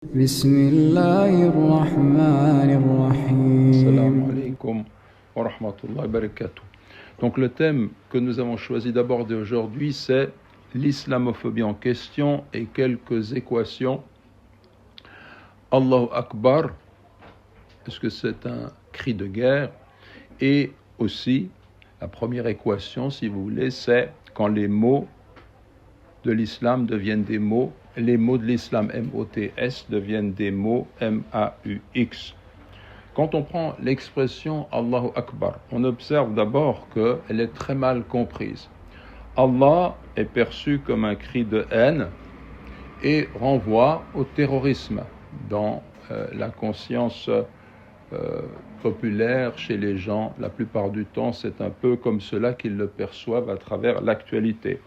بسم الله الرحمن Assalamu الرحيم. alaikum wa rahmatullahi wa barakatuh. Donc le thème que nous avons choisi d'aborder aujourd'hui, c'est l'islamophobie en question et quelques équations. Allahu Akbar, est-ce que c'est un cri de guerre? Et aussi, la première équation, si vous voulez, c'est quand les mots de l'islam deviennent des mots, les mots de l'islam M-O-T-S deviennent des mots M-A-U-X. Quand on prend l'expression Allahu Akbar, on observe d'abord qu'elle est très mal comprise. Allah est perçu comme un cri de haine et renvoie au terrorisme dans la conscience populaire chez les gens. La plupart du temps, c'est un peu comme cela qu'ils le perçoivent à travers l'actualité.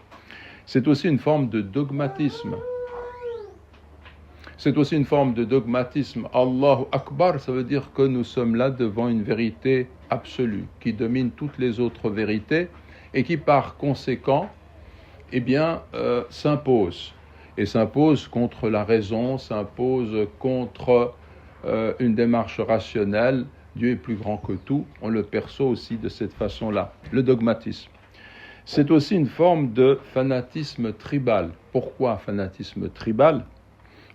C'est aussi une forme de dogmatisme. Allahu Akbar, ça veut dire que nous sommes là devant une vérité absolue qui domine toutes les autres vérités et qui par conséquent s'impose. Et s'impose contre la raison, s'impose contre une démarche rationnelle. Dieu est plus grand que tout, on le perçoit aussi de cette façon-là, le dogmatisme. C'est aussi une forme de fanatisme tribal. Pourquoi fanatisme tribal?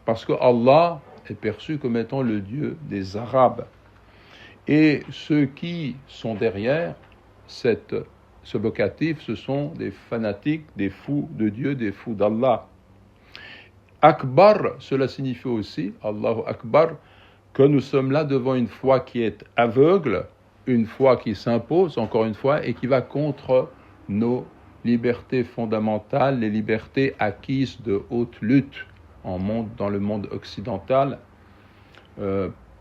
Parce que Allah est perçu comme étant le Dieu des Arabes. Et ceux qui sont derrière ce vocatif, ce sont des fanatiques, des fous de Dieu, des fous d'Allah. Akbar, cela signifie aussi, Allahu Akbar, que nous sommes là devant une foi qui est aveugle, une foi qui s'impose, encore une fois, et qui va contre nos libertés fondamentales, les libertés acquises de haute lutte dans le monde occidental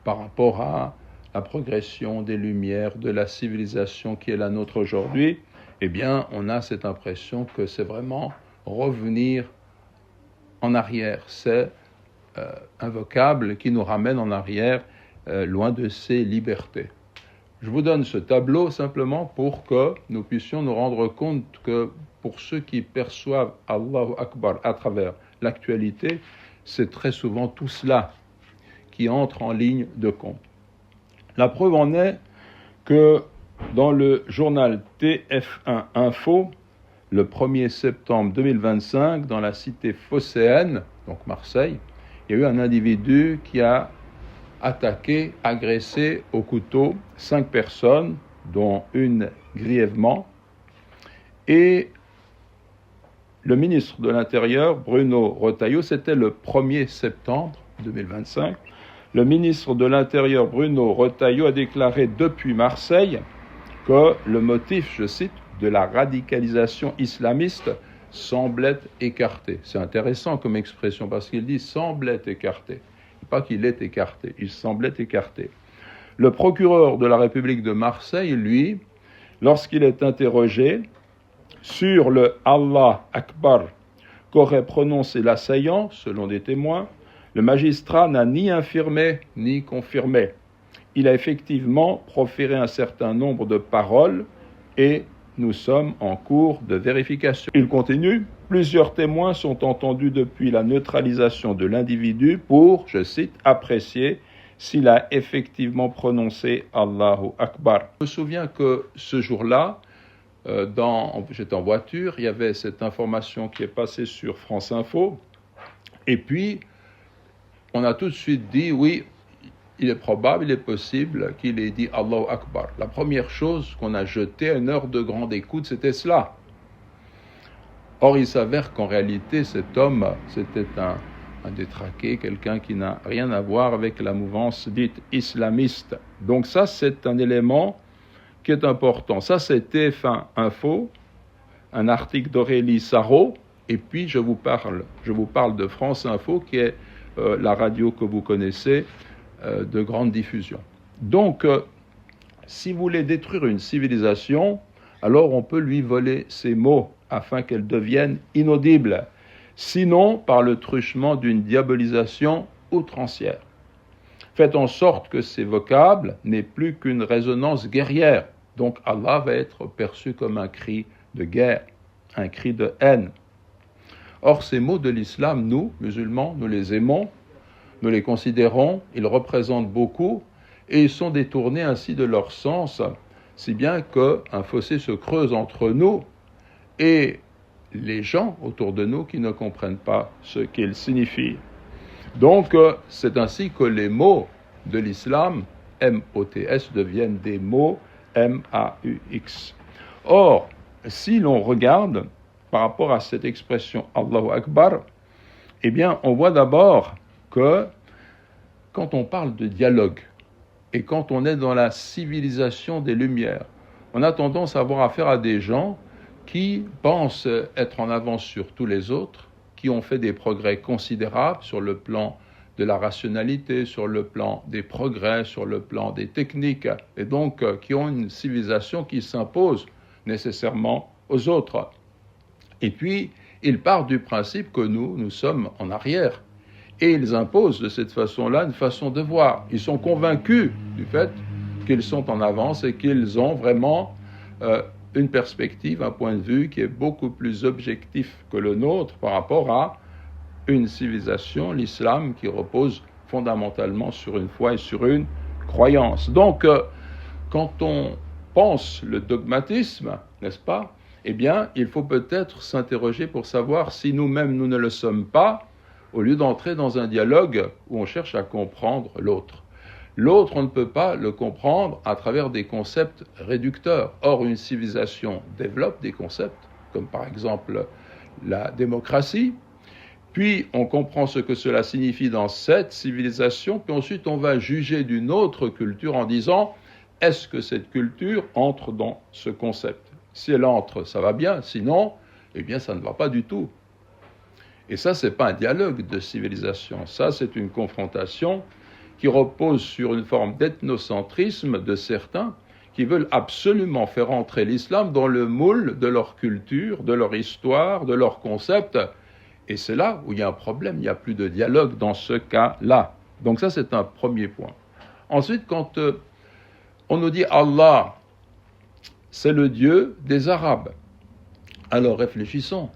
par rapport à la progression des Lumières, de la civilisation qui est la nôtre aujourd'hui. Eh bien, on a cette impression que c'est vraiment revenir en arrière. C'est un vocable qui nous ramène en arrière, loin de ces libertés. Je vous donne ce tableau simplement pour que nous puissions nous rendre compte que pour ceux qui perçoivent Allahu Akbar à travers l'actualité, c'est très souvent tout cela qui entre en ligne de compte. La preuve en est que dans le journal TF1 Info, le 1er septembre 2025, dans la cité phocéenne, donc Marseille, il y a eu un individu qui a attaqué, agressé au couteau 5 personnes, dont une grièvement, et le ministre de l'Intérieur, Bruno Retailleau, c'était le 1er septembre 2025, le ministre de l'Intérieur, Bruno Retailleau, a déclaré depuis Marseille que le motif, je cite, de la radicalisation islamiste semblait écarté. C'est intéressant comme expression parce qu'il dit semblait écarté. Pas qu'il est écarté, il semblait écarté. Le procureur de la République de Marseille, lui, lorsqu'il est interrogé sur le Allah Akbar qu'aurait prononcé l'assaillant, selon des témoins, le magistrat n'a ni infirmé ni confirmé. Il a effectivement proféré un certain nombre de paroles et nous sommes en cours de vérification. Il continue. Plusieurs témoins sont entendus depuis la neutralisation de l'individu pour, je cite, apprécier s'il a effectivement prononcé Allahu Akbar. Je me souviens que ce jour-là, j'étais en voiture, il y avait cette information qui est passée sur France Info, et puis on a tout de suite dit, oui, il est probable, il est possible qu'il ait dit Allahu Akbar. La première chose qu'on a jetée à une heure de grande écoute, c'était cela. Or, il s'avère qu'en réalité, cet homme, c'était un détraqué, quelqu'un qui n'a rien à voir avec la mouvance dite islamiste. Donc ça, c'est un élément qui est important. Ça, c'était TF1 Info, un article d'Aurélie Sarraut, et puis je vous parle de France Info, qui est la radio que vous connaissez, de grande diffusion. Donc, si vous voulez détruire une civilisation, alors on peut lui voler ses mots afin qu'elle devienne inaudible, sinon par le truchement d'une diabolisation outrancière. Faites en sorte que ces vocables n'aient plus qu'une résonance guerrière. Donc Allah va être perçu comme un cri de guerre, un cri de haine. Or, ces mots de l'islam, nous, musulmans, nous les aimons, nous les considérons, ils représentent beaucoup, et ils sont détournés ainsi de leur sens, si bien qu'un fossé se creuse entre nous et les gens autour de nous qui ne comprennent pas ce qu'ils signifient. Donc, c'est ainsi que les mots de l'islam, M-O-T-S, deviennent des mots M-A-U-X. Or, si l'on regarde par rapport à cette expression Allahu Akbar, eh bien, on voit d'abord que quand on parle de dialogue et quand on est dans la civilisation des Lumières, on a tendance à avoir affaire à des gens qui pensent être en avance sur tous les autres, qui ont fait des progrès considérables sur le plan de la rationalité, sur le plan des progrès, sur le plan des techniques, et donc qui ont une civilisation qui s'impose nécessairement aux autres. Et puis, ils partent du principe que nous sommes en arrière. Et ils imposent de cette façon-là une façon de voir. Ils sont convaincus du fait qu'ils sont en avance et qu'ils ont vraiment une perspective, un point de vue qui est beaucoup plus objectif que le nôtre par rapport à une civilisation, l'islam, qui repose fondamentalement sur une foi et sur une croyance. Donc, quand on pense le dogmatisme, n'est-ce pas, eh bien, il faut peut-être s'interroger pour savoir si nous-mêmes nous ne le sommes pas, au lieu d'entrer dans un dialogue où on cherche à comprendre l'autre. L'autre, on ne peut pas le comprendre à travers des concepts réducteurs. Or, une civilisation développe des concepts, comme par exemple la démocratie, puis on comprend ce que cela signifie dans cette civilisation, puis ensuite on va juger d'une autre culture en disant « est-ce que cette culture entre dans ce concept ?» Si elle entre, ça va bien, sinon, eh bien ça ne va pas du tout. Et ça, ce n'est pas un dialogue de civilisation, ça c'est une confrontation qui repose sur une forme d'ethnocentrisme de certains qui veulent absolument faire entrer l'islam dans le moule de leur culture, de leur histoire, de leur concept. Et c'est là où il y a un problème, il n'y a plus de dialogue dans ce cas-là. Donc ça, c'est un premier point. Ensuite, quand on nous dit Allah, c'est le Dieu des Arabes. Alors réfléchissons.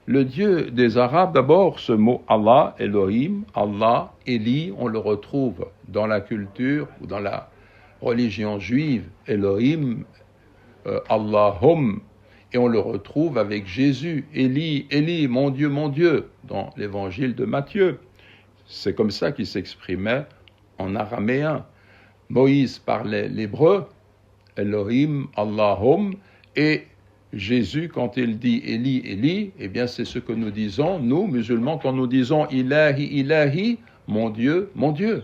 Le Dieu des Arabes, d'abord, ce mot Allah, Elohim, Allah, Eli, on le retrouve dans la culture ou dans la religion juive, Elohim, Allahum, et on le retrouve avec Jésus, Eli, Eli, mon Dieu, dans l'évangile de Matthieu. C'est comme ça qu'il s'exprimait en araméen. Moïse parlait l'hébreu, Elohim, Allahum, et Jésus, quand il dit Eli, Eli, eh bien c'est ce que nous disons, nous, musulmans, quand nous disons Ilahi, Ilahi, mon Dieu, mon Dieu.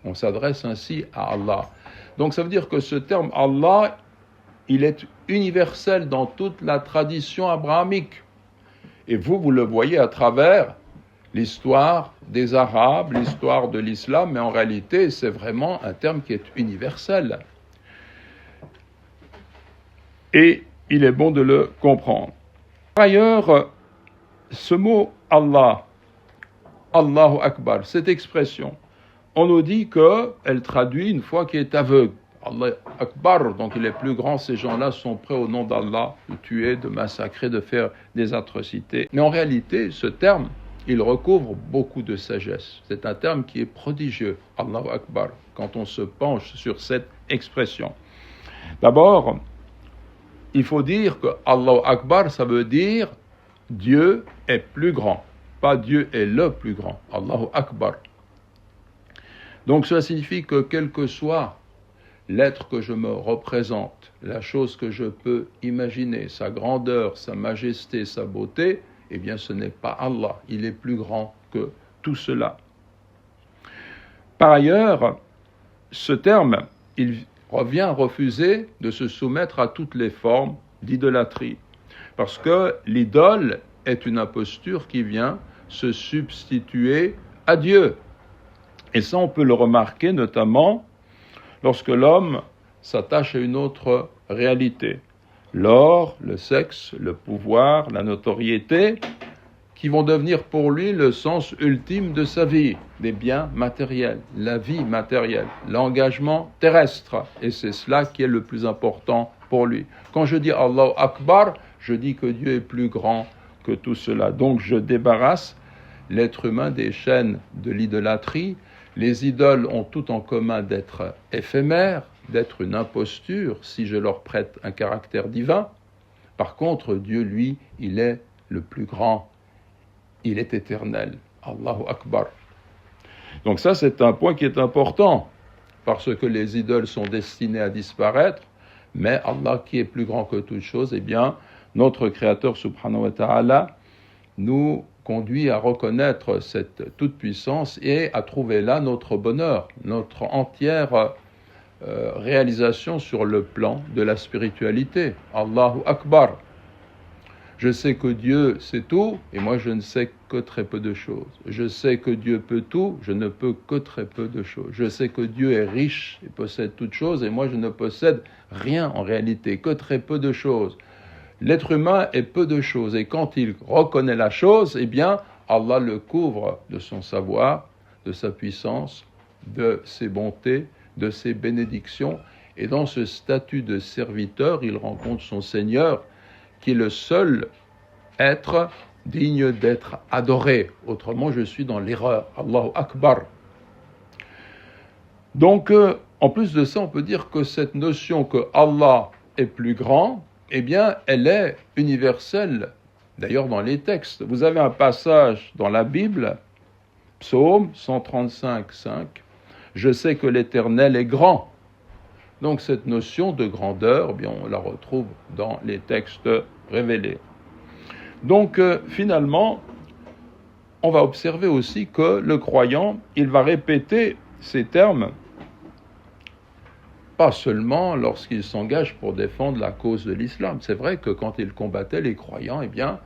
On s'adresse ainsi à Allah. Donc ça veut dire que ce terme Allah, il est universel dans toute la tradition abrahamique. Et vous le voyez à travers l'histoire des Arabes, l'histoire de l'islam, mais en réalité, c'est vraiment un terme qui est universel. Et il est bon de le comprendre. Par ailleurs, ce mot Allah, Allahu Akbar, cette expression, on nous dit qu'elle traduit une foi qui est aveugle. Allah Akbar, donc il est plus grand, ces gens-là sont prêts au nom d'Allah de tuer, de massacrer, de faire des atrocités. Mais en réalité, ce terme, il recouvre beaucoup de sagesse. C'est un terme qui est prodigieux, Allahu Akbar, quand on se penche sur cette expression. D'abord, il faut dire que Allahu Akbar, ça veut dire Dieu est plus grand, pas Dieu est le plus grand, Allahu Akbar. Donc cela signifie que quel que soit l'être que je me représente, la chose que je peux imaginer, sa grandeur, sa majesté, sa beauté, eh bien ce n'est pas Allah, il est plus grand que tout cela. Par ailleurs, ce terme, il revient à refuser de se soumettre à toutes les formes d'idolâtrie. Parce que l'idole est une imposture qui vient se substituer à Dieu. Et ça, on peut le remarquer notamment lorsque l'homme s'attache à une autre réalité. L'or, le sexe, le pouvoir, la notoriété, qui vont devenir pour lui le sens ultime de sa vie, des biens matériels, la vie matérielle, l'engagement terrestre. Et c'est cela qui est le plus important pour lui. Quand je dis Allahu Akbar, je dis que Dieu est plus grand que tout cela. Donc je débarrasse l'être humain des chaînes de l'idolâtrie. Les idoles ont tout en commun d'être éphémères, d'être une imposture si je leur prête un caractère divin. Par contre, Dieu, lui, il est le plus grand, il est éternel. Allahu Akbar. Donc ça, c'est un point qui est important, parce que les idoles sont destinées à disparaître, mais Allah, qui est plus grand que toute chose, eh bien, notre Créateur, subhanahu wa ta'ala, nous conduit à reconnaître cette toute-puissance et à trouver là notre bonheur, notre entière réalisation sur le plan de la spiritualité. Allahu Akbar. Je sais que Dieu sait tout, et moi je ne sais que très peu de choses. Je sais que Dieu peut tout, je ne peux que très peu de choses. Je sais que Dieu est riche et possède toutes choses, et moi je ne possède rien en réalité, que très peu de choses. L'être humain est peu de choses, et quand il reconnaît la chose, eh bien, Allah le couvre de son savoir, de sa puissance, de ses bontés, de ses bénédictions, et dans ce statut de serviteur, il rencontre son Seigneur, qui est le seul être digne d'être adoré. Autrement, je suis dans l'erreur. Allahu Akbar. Donc, en plus de ça, on peut dire que cette notion que Allah est plus grand, eh bien, elle est universelle. D'ailleurs, dans les textes, vous avez un passage dans la Bible, Psaume 135, 5, « Je sais que l'Éternel est grand ». Donc cette notion de grandeur, eh bien, on la retrouve dans les textes révélés. Donc finalement, on va observer aussi que le croyant, il va répéter ces termes, pas seulement lorsqu'il s'engage pour défendre la cause de l'islam. C'est vrai que quand il combattait les croyants, eh bien,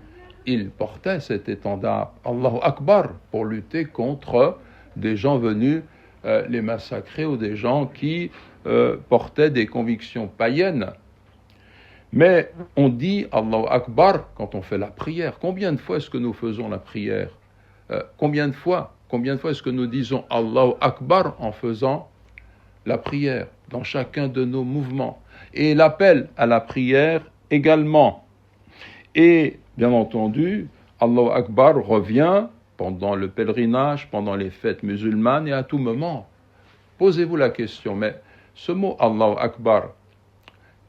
il portait cet étendard, Allahu Akbar, pour lutter contre des gens venus les massacrer ou des gens qui portaient des convictions païennes. Mais on dit Allahu Akbar quand on fait la prière. Combien de fois est-ce que nous faisons la prière ? Combien de fois est-ce que nous disons Allahu Akbar en faisant la prière, dans chacun de nos mouvements ? Et l'appel à la prière également. Et bien entendu, Allahu Akbar revient pendant le pèlerinage, pendant les fêtes musulmanes et à tout moment. Posez-vous la question, mais ce mot Allahu Akbar,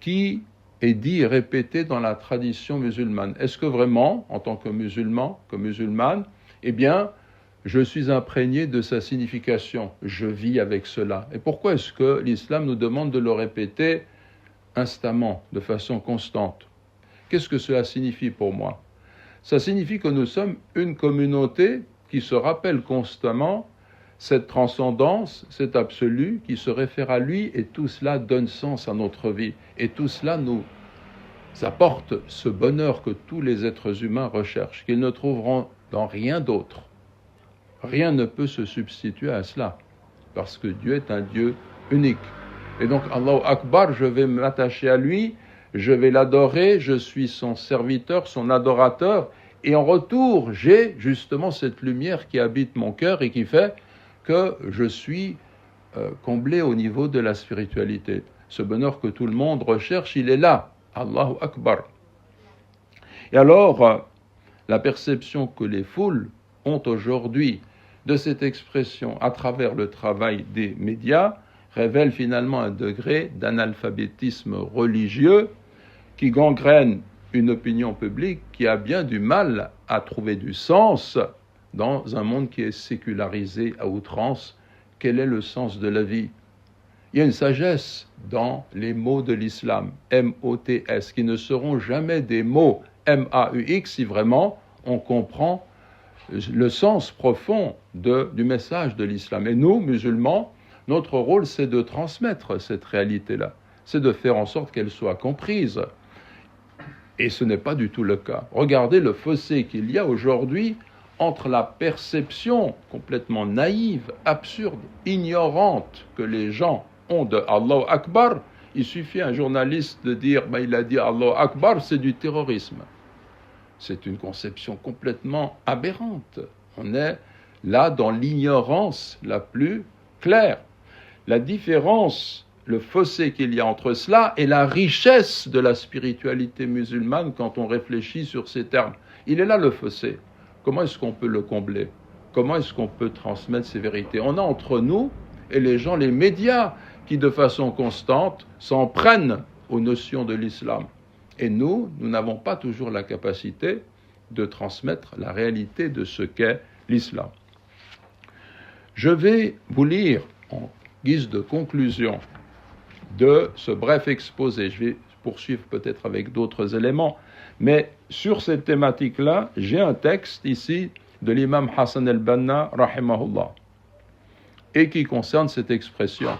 qui est dit et répété dans la tradition musulmane, est-ce que vraiment, en tant que musulman, que musulmane, eh bien, je suis imprégné de sa signification, je vis avec cela. Et pourquoi est-ce que l'islam nous demande de le répéter instamment, de façon constante ? Qu'est-ce que cela signifie pour moi ? Ça signifie que nous sommes une communauté qui se rappelle constamment cette transcendance, cet absolu qui se réfère à lui, et tout cela donne sens à notre vie. Et tout cela nous apporte ce bonheur que tous les êtres humains recherchent, qu'ils ne trouveront dans rien d'autre. Rien ne peut se substituer à cela, parce que Dieu est un Dieu unique. Et donc, Allahu Akbar, je vais m'attacher à lui, je vais l'adorer, je suis son serviteur, son adorateur, et en retour, j'ai justement cette lumière qui habite mon cœur et qui fait que je suis comblé au niveau de la spiritualité. Ce bonheur que tout le monde recherche, il est là. Allahu Akbar. Et alors, la perception que les foules ont aujourd'hui de cette expression à travers le travail des médias révèle finalement un degré d'analphabétisme religieux qui gangrène une opinion publique qui a bien du mal à trouver du sens dans un monde qui est sécularisé à outrance. Quel est le sens de la vie ? Il y a une sagesse dans les mots de l'islam, M-O-T-S, qui ne seront jamais des mots M-A-U-X si vraiment on comprend le sens profond du message de l'islam. Et nous, musulmans, notre rôle, c'est de transmettre cette réalité-là, c'est de faire en sorte qu'elle soit comprise. Et ce n'est pas du tout le cas. Regardez le fossé qu'il y a aujourd'hui entre la perception complètement naïve, absurde, ignorante que les gens ont de Allahu Akbar. Il suffit à un journaliste de dire il a dit Allahu Akbar, c'est du terrorisme. C'est une conception complètement aberrante. On est là dans l'ignorance la plus claire. La différence, le fossé qu'il y a entre cela et la richesse de la spiritualité musulmane quand on réfléchit sur ces termes. Il est là le fossé. Comment est-ce qu'on peut le combler ? comment est-ce qu'on peut transmettre ces vérités? On a entre nous et les gens, les médias, qui de façon constante s'en prennent aux notions de l'islam. Et nous n'avons pas toujours la capacité de transmettre la réalité de ce qu'est l'islam. Je vais vous lire, en guise de conclusion de ce bref exposé, je vais poursuivre peut-être avec d'autres éléments, mais sur cette thématique-là, j'ai un texte ici de l'imam Hassan al-Banna, rahimahullah, et qui concerne cette expression.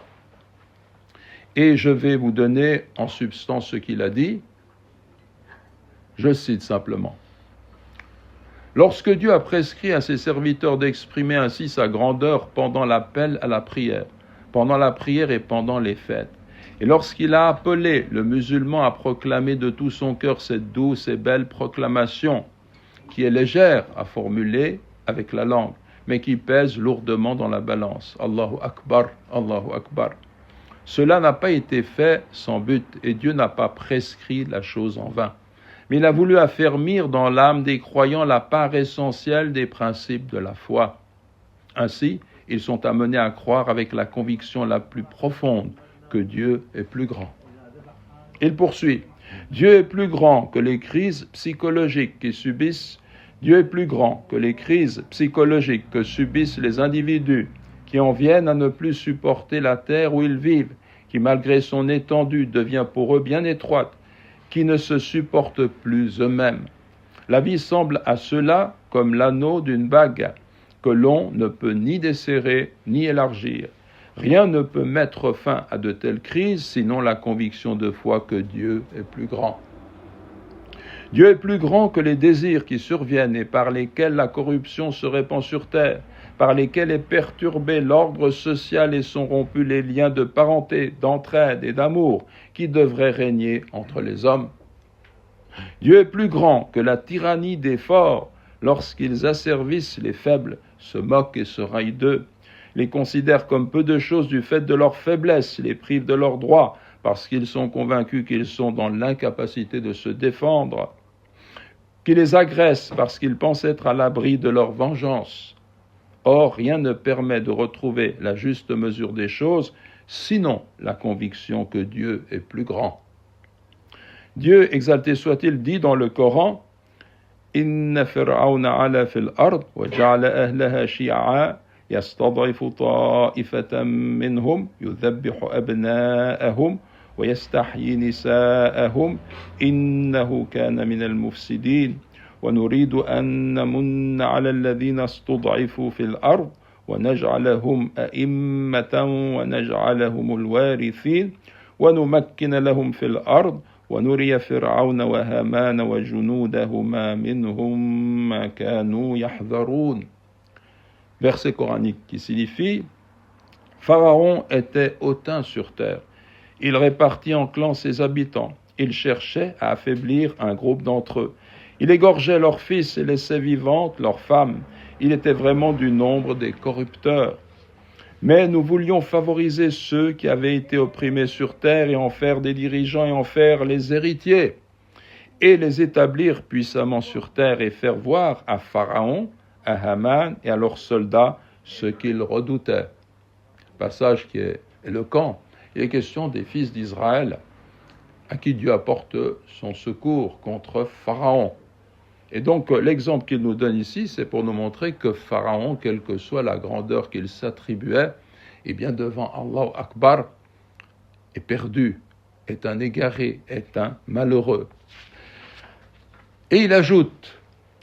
Et je vais vous donner en substance ce qu'il a dit. Je cite simplement. Lorsque Dieu a prescrit à ses serviteurs d'exprimer ainsi sa grandeur pendant l'appel à la prière et pendant les fêtes, et lorsqu'il a appelé le musulman à proclamer de tout son cœur cette douce et belle proclamation, qui est légère à formuler avec la langue, mais qui pèse lourdement dans la balance. Allahu Akbar, Allahu Akbar. Cela n'a pas été fait sans but, et Dieu n'a pas prescrit la chose en vain. Mais il a voulu affermir dans l'âme des croyants la part essentielle des principes de la foi. Ainsi, ils sont amenés à croire avec la conviction la plus profonde que Dieu est plus grand. Il poursuit. Dieu est plus grand que les crises psychologiques qui subissent. Dieu est plus grand que les crises psychologiques que subissent les individus qui en viennent à ne plus supporter la terre où ils vivent, qui malgré son étendue devient pour eux bien étroite, qui ne se supportent plus eux-mêmes. La vie semble à ceux-là comme l'anneau d'une bague que l'on ne peut ni desserrer ni élargir. Rien ne peut mettre fin à de telles crises, sinon la conviction de foi que Dieu est plus grand. Dieu est plus grand que les désirs qui surviennent et par lesquels la corruption se répand sur terre, par lesquels est perturbé l'ordre social et sont rompus les liens de parenté, d'entraide et d'amour qui devraient régner entre les hommes. Dieu est plus grand que la tyrannie des forts lorsqu'ils asservissent les faibles, se moquent et se raillent d'eux, les considèrent comme peu de choses du fait de leur faiblesse, les privent de leurs droits parce qu'ils sont convaincus qu'ils sont dans l'incapacité de se défendre, qui les agressent parce qu'ils pensent être à l'abri de leur vengeance. Or, rien ne permet de retrouver la juste mesure des choses, sinon la conviction que Dieu est plus grand. Dieu, exalté soit-il, dit dans le Coran « Inna fir'auna ala fil ard wa ja'ala ahlaha shi'a yastad'ifu ta'ifatan minhum yudhabbihu abna'ahum wa yastahyi nisa'ahum innahu kana minal mufsidin wa nuridu an namunna ala alladhina istud'ifu fil ard wa naj'alahum a'immatan wa naj'alahumul warithin wa numakkina lahum fil ard ونري فرعون وهامان وجنودهما منهم ما كانوا يحذرون. Verset coranique qui signifie Pharaon était hautain sur terre. Il répartit en clans ses habitants. Il cherchait à affaiblir un groupe d'entre eux. Il égorgeait leurs fils et laissait vivantes leurs femmes. Il était vraiment du nombre des corrupteurs. Mais nous voulions favoriser ceux qui avaient été opprimés sur terre et en faire des dirigeants et en faire les héritiers, et les établir puissamment sur terre et faire voir à Pharaon, à Haman et à leurs soldats ce qu'ils redoutaient. Passage qui est éloquent. Il est question des fils d'Israël à qui Dieu apporte son secours contre Pharaon. Et donc, l'exemple qu'il nous donne ici, c'est pour nous montrer que Pharaon, quelle que soit la grandeur qu'il s'attribuait, eh bien, devant Allah Akbar, est perdu, est un égaré, est un malheureux. Et il ajoute,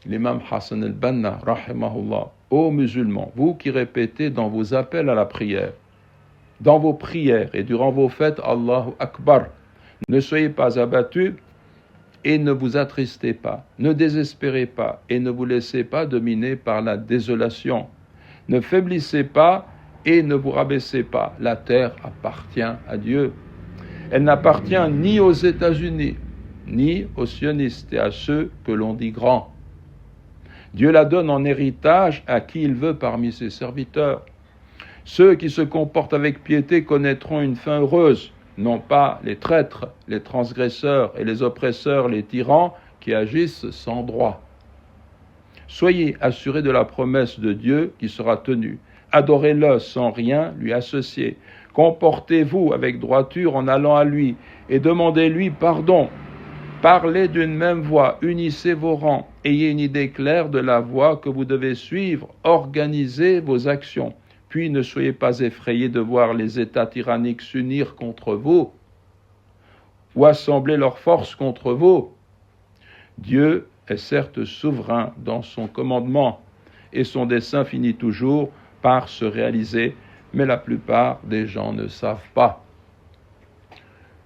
l'imam Hassan al-Banna, rahimahullah, ô musulmans, vous qui répétez dans vos appels à la prière, dans vos prières et durant vos fêtes, Allahu Akbar, ne soyez pas abattus, et ne vous attristez pas, ne désespérez pas, et ne vous laissez pas dominer par la désolation. Ne faiblissez pas et ne vous rabaissez pas. La terre appartient à Dieu. Elle n'appartient ni aux États-Unis, ni aux sionistes et à ceux que l'on dit grands. Dieu la donne en héritage à qui il veut parmi ses serviteurs. Ceux qui se comportent avec piété connaîtront une fin heureuse, non pas les traîtres, les transgresseurs et les oppresseurs, les tyrans qui agissent sans droit. Soyez assurés de la promesse de Dieu qui sera tenue. Adorez-le sans rien lui associer. Comportez-vous avec droiture en allant à lui et demandez-lui pardon. Parlez d'une même voix, unissez vos rangs, ayez une idée claire de la voie que vous devez suivre, organisez vos actions. Puis ne soyez pas effrayés de voir les États tyranniques s'unir contre vous ou assembler leurs forces contre vous. Dieu est certes souverain dans son commandement et son dessein finit toujours par se réaliser, mais la plupart des gens ne savent pas.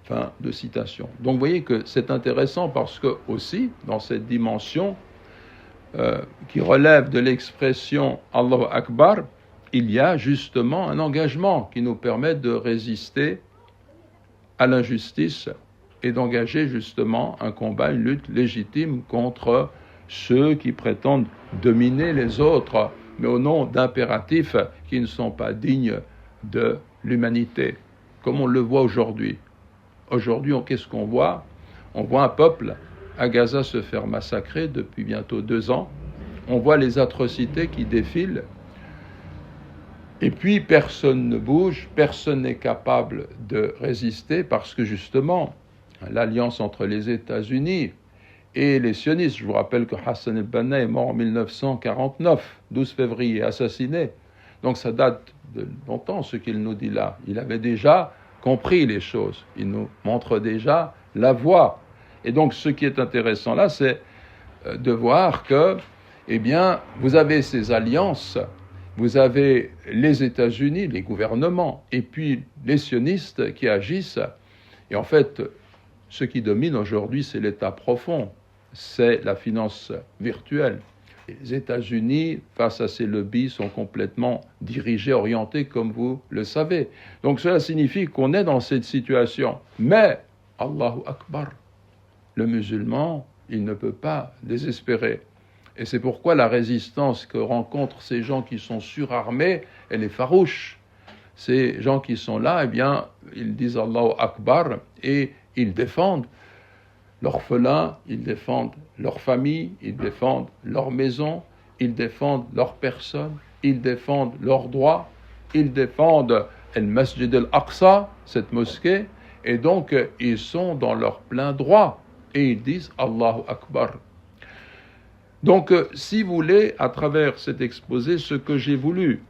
Fin de citation. Donc vous voyez que c'est intéressant parce que aussi, dans cette dimension qui relève de l'expression Allahu Akbar, il y a justement un engagement qui nous permet de résister à l'injustice et d'engager justement un combat, une lutte légitime contre ceux qui prétendent dominer les autres, mais au nom d'impératifs qui ne sont pas dignes de l'humanité, comme on le voit aujourd'hui. Aujourd'hui, qu'est-ce qu'on voit? On voit un peuple à Gaza se faire massacrer depuis bientôt 2 ans. On voit les atrocités qui défilent. Et puis, personne ne bouge, personne n'est capable de résister parce que justement, l'alliance entre les États-Unis et les sionistes, je vous rappelle que Hassan el-Banna est mort en 1949, 12 février, assassiné. Donc ça date de longtemps ce qu'il nous dit là. Il avait déjà compris les choses, il nous montre déjà la voie. Et donc ce qui est intéressant là, c'est de voir que, eh bien, vous avez ces alliances, vous avez les États-Unis, les gouvernements, et puis les sionistes qui agissent. Et en fait, ce qui domine aujourd'hui, c'est l'État profond, c'est la finance virtuelle. Les États-Unis, face à ces lobbies, sont complètement dirigés, orientés, comme vous le savez. Donc cela signifie qu'on est dans cette situation. Mais, Allahu Akbar, le musulman, il ne peut pas désespérer. Et c'est pourquoi la résistance que rencontrent ces gens qui sont surarmés, elle est farouche. Ces gens qui sont là, eh bien, ils disent Allahu Akbar et ils défendent l'orphelin, ils défendent leur famille, ils défendent leur maison, ils défendent leur personne, ils défendent leurs droits, ils défendent Al-Masjid al-Aqsa, cette mosquée, et donc ils sont dans leur plein droit, et ils disent Allahu Akbar. Donc, si vous voulez, à travers cet exposé, ce que j'ai voulu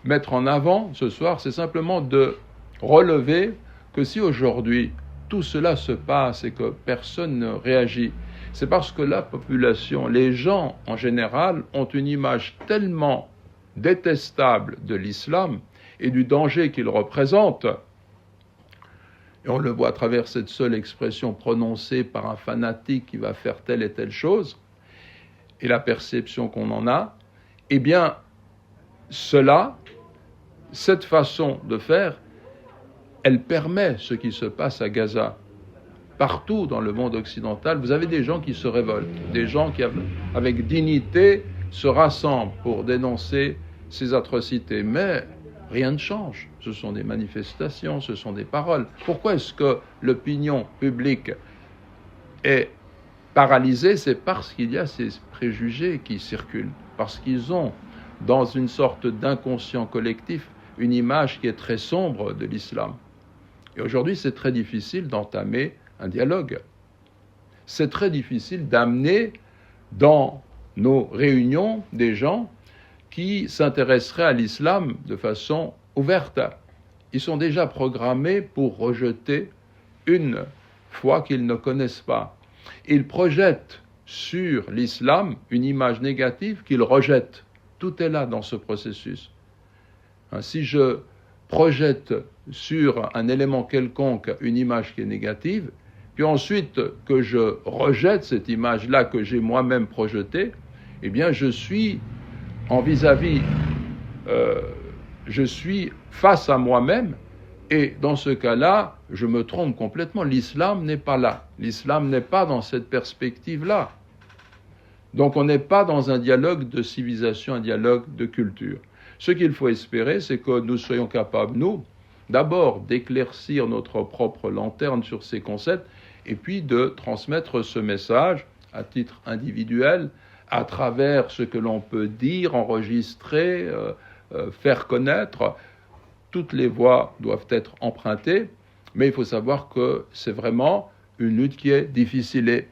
mettre en avant ce soir, c'est simplement de relever que si aujourd'hui tout cela se passe et que personne ne réagit, c'est parce que la population, les gens en général, ont une image tellement détestable de l'islam et du danger qu'il représente, et on le voit à travers cette seule expression prononcée par un fanatique qui va faire telle et telle chose, et la perception qu'on en a, eh bien, cette façon de faire, elle permet ce qui se passe à Gaza. Partout dans le monde occidental, vous avez des gens qui se révoltent, des gens qui, avec dignité, se rassemblent pour dénoncer ces atrocités. Mais rien ne change. Ce sont des manifestations, ce sont des paroles. Pourquoi est-ce que l'opinion publique est paralysée? C'est parce qu'il y a ces préjugés qui circulent, parce qu'ils ont, dans une sorte d'inconscient collectif, une image qui est très sombre de l'islam. Et aujourd'hui, c'est très difficile d'entamer un dialogue. C'est très difficile d'amener dans nos réunions des gens qui s'intéresseraient à l'islam de façon ouverte. Ils sont déjà programmés pour rejeter une foi qu'ils ne connaissent pas. Ils projettent sur l'islam une image négative qu'ils rejettent. Tout est là dans ce processus. Si je projette sur un élément quelconque une image qui est négative, puis ensuite que je rejette cette image-là que j'ai moi-même projetée, eh bien je suis je suis face à moi-même, et dans ce cas-là, je me trompe complètement. L'islam n'est pas là. L'islam n'est pas dans cette perspective-là. Donc on n'est pas dans un dialogue de civilisation, un dialogue de culture. Ce qu'il faut espérer, c'est que nous soyons capables, nous, d'abord d'éclaircir notre propre lanterne sur ces concepts, et puis de transmettre ce message à titre individuel à travers ce que l'on peut dire, enregistrer, faire connaître. Toutes les voies doivent être empruntées, mais il faut savoir que c'est vraiment une lutte qui est difficile. Et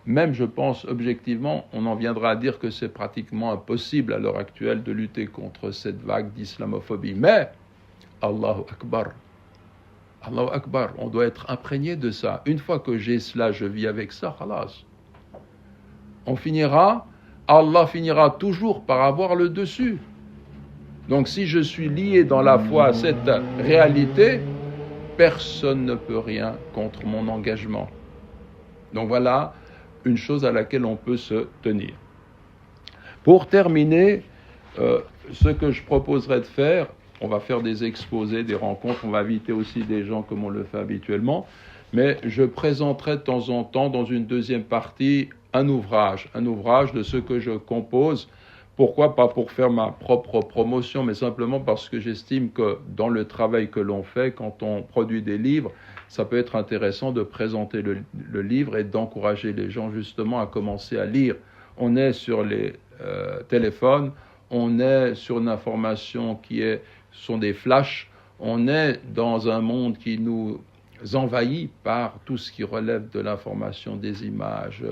même, je pense, objectivement, on en viendra à dire que c'est pratiquement impossible à l'heure actuelle de lutter contre cette vague d'islamophobie. Mais, Allahu Akbar, Allahu Akbar, on doit être imprégné de ça. Une fois que j'ai cela, je vis avec ça, khalas. Allah finira toujours par avoir le dessus. Donc si je suis lié dans la foi à cette réalité, personne ne peut rien contre mon engagement. Donc voilà une chose à laquelle on peut se tenir. Pour terminer, ce que je proposerais de faire, on va faire des exposés, des rencontres, on va inviter aussi des gens comme on le fait habituellement, mais je présenterai de temps en temps dans une deuxième partie un ouvrage de ce que je compose. Pourquoi? Pas pour faire ma propre promotion, mais simplement parce que j'estime que dans le travail que l'on fait, quand on produit des livres, ça peut être intéressant de présenter le livre et d'encourager les gens justement à commencer à lire. On est sur les téléphones, on est sur une information sont des flashs, on est dans un monde qui nous envahit par tout ce qui relève de l'information, des images,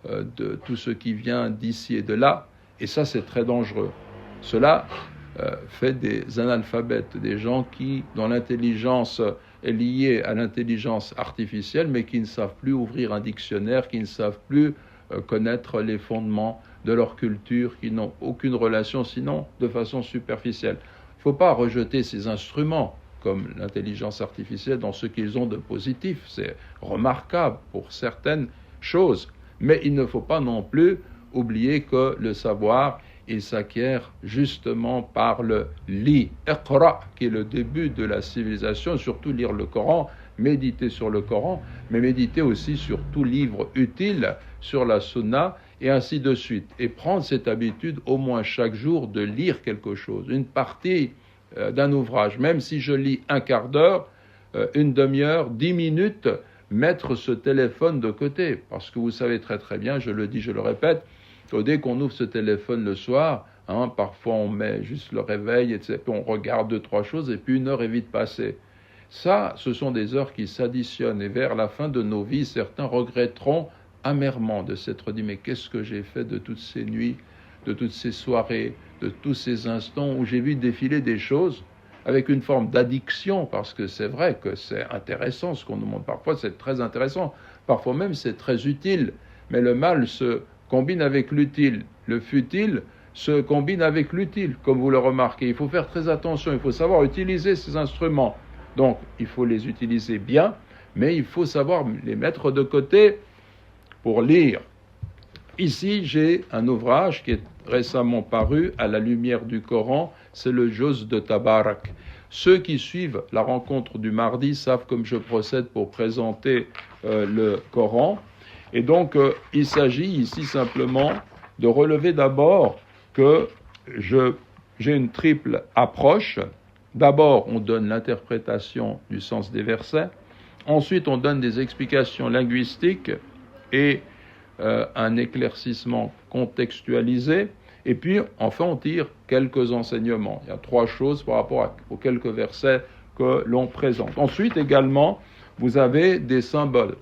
de tout ce qui vient d'ici et de là. Et ça, c'est très dangereux. Cela fait des analphabètes, des gens dont l'intelligence est liée à l'intelligence artificielle, mais qui ne savent plus ouvrir un dictionnaire, qui ne savent plus connaître les fondements de leur culture, qui n'ont aucune relation, sinon de façon superficielle. Il ne faut pas rejeter ces instruments, comme l'intelligence artificielle, dans ce qu'ils ont de positif. C'est remarquable pour certaines choses. Mais il ne faut pas non plus oublier que le savoir, il s'acquiert justement par le iqra, qui est le début de la civilisation, surtout lire le Coran, méditer sur le Coran, mais méditer aussi sur tout livre utile, sur la sunna, et ainsi de suite. Et prendre cette habitude au moins chaque jour de lire quelque chose, une partie d'un ouvrage, même si je lis un quart d'heure, une demi-heure, 10 minutes, mettre ce téléphone de côté, parce que vous savez très très bien, je le dis, je le répète, que dès qu'on ouvre ce téléphone le soir, parfois on met juste le réveil, etc., puis on regarde 2-3 choses, et puis une heure est vite passée. Ça, ce sont des heures qui s'additionnent, et vers la fin de nos vies, certains regretteront amèrement de s'être dit, mais qu'est-ce que j'ai fait de toutes ces nuits, de toutes ces soirées, de tous ces instants où j'ai vu défiler des choses avec une forme d'addiction, parce que c'est vrai que c'est intéressant, ce qu'on nous montre parfois, c'est très intéressant, parfois même c'est très utile, mais le mal se combine avec l'utile, le futile se combine avec l'utile, comme vous le remarquez. Il faut faire très attention, il faut savoir utiliser ces instruments, donc il faut les utiliser bien, mais il faut savoir les mettre de côté pour lire. Ici, j'ai un ouvrage qui est récemment paru à la lumière du Coran, c'est le Juz de Tabarak. Ceux qui suivent la rencontre du mardi savent comme je procède pour présenter le Coran. Et donc, il s'agit ici simplement de relever d'abord que j'ai une triple approche. D'abord, on donne l'interprétation du sens des versets. Ensuite, on donne des explications linguistiques et un éclaircissement contextualisé. Et puis, enfin, on tire quelques enseignements. Il y a 3 choses par rapport aux quelques versets que l'on présente. Ensuite, également, vous avez des symboles.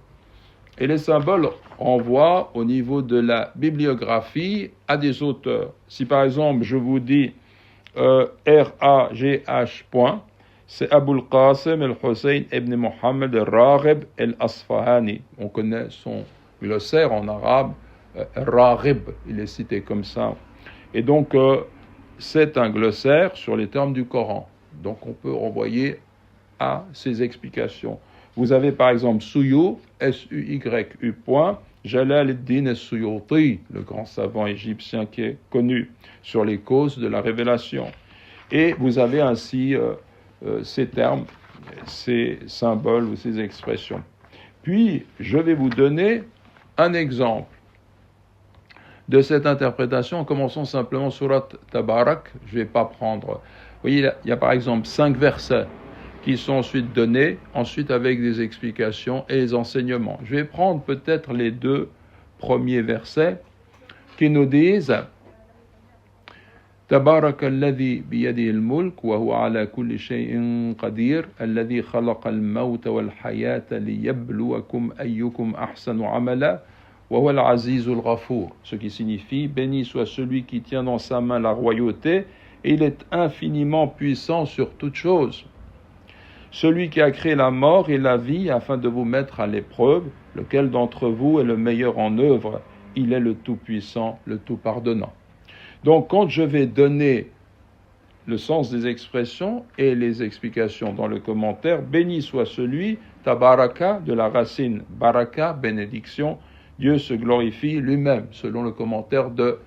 Et les symboles renvoient au niveau de la bibliographie à des auteurs. Si par exemple, je vous dis R-A-G-H, c'est Abul Qasim al-Hussein ibn Muhammad al-Raghib al-Asfahani. On connaît son glossaire en arabe, Raghib, il est cité comme ça. Et donc, c'est un glossaire sur les termes du Coran. Donc, on peut renvoyer à ces explications. Vous avez par exemple Suyu, S-U-Y-U, Jalal ad-Din as-Suyuti, le grand savant égyptien qui est connu sur les causes de la révélation. Et vous avez ainsi ces termes, ces symboles ou ces expressions. Puis, je vais vous donner un exemple de cette interprétation, en commençant simplement surat Tabarak. Je ne vais pas prendre... Vous voyez, il y a par exemple 5 versets qui sont ensuite donnés, ensuite avec des explications et les enseignements. Je vais prendre peut-être les 2 premiers versets qui nous disent تبارك الذي بيده الملك وهو على كل شيء قدير الذي خلق الموت والحياة ليبلوكم أيكم أحسن عملا وهو العزيز الغفور. Ce qui signifie béni soit celui qui tient dans sa main la royauté et il est infiniment puissant sur toute chose. Celui qui a créé la mort et la vie afin de vous mettre à l'épreuve, lequel d'entre vous est le meilleur en œuvre, il est le tout-puissant, le tout-pardonnant. Donc, quand je vais donner le sens des expressions et les explications dans le commentaire, béni soit celui, tabaraka, de la racine baraka, bénédiction, Dieu se glorifie lui-même, selon le commentaire de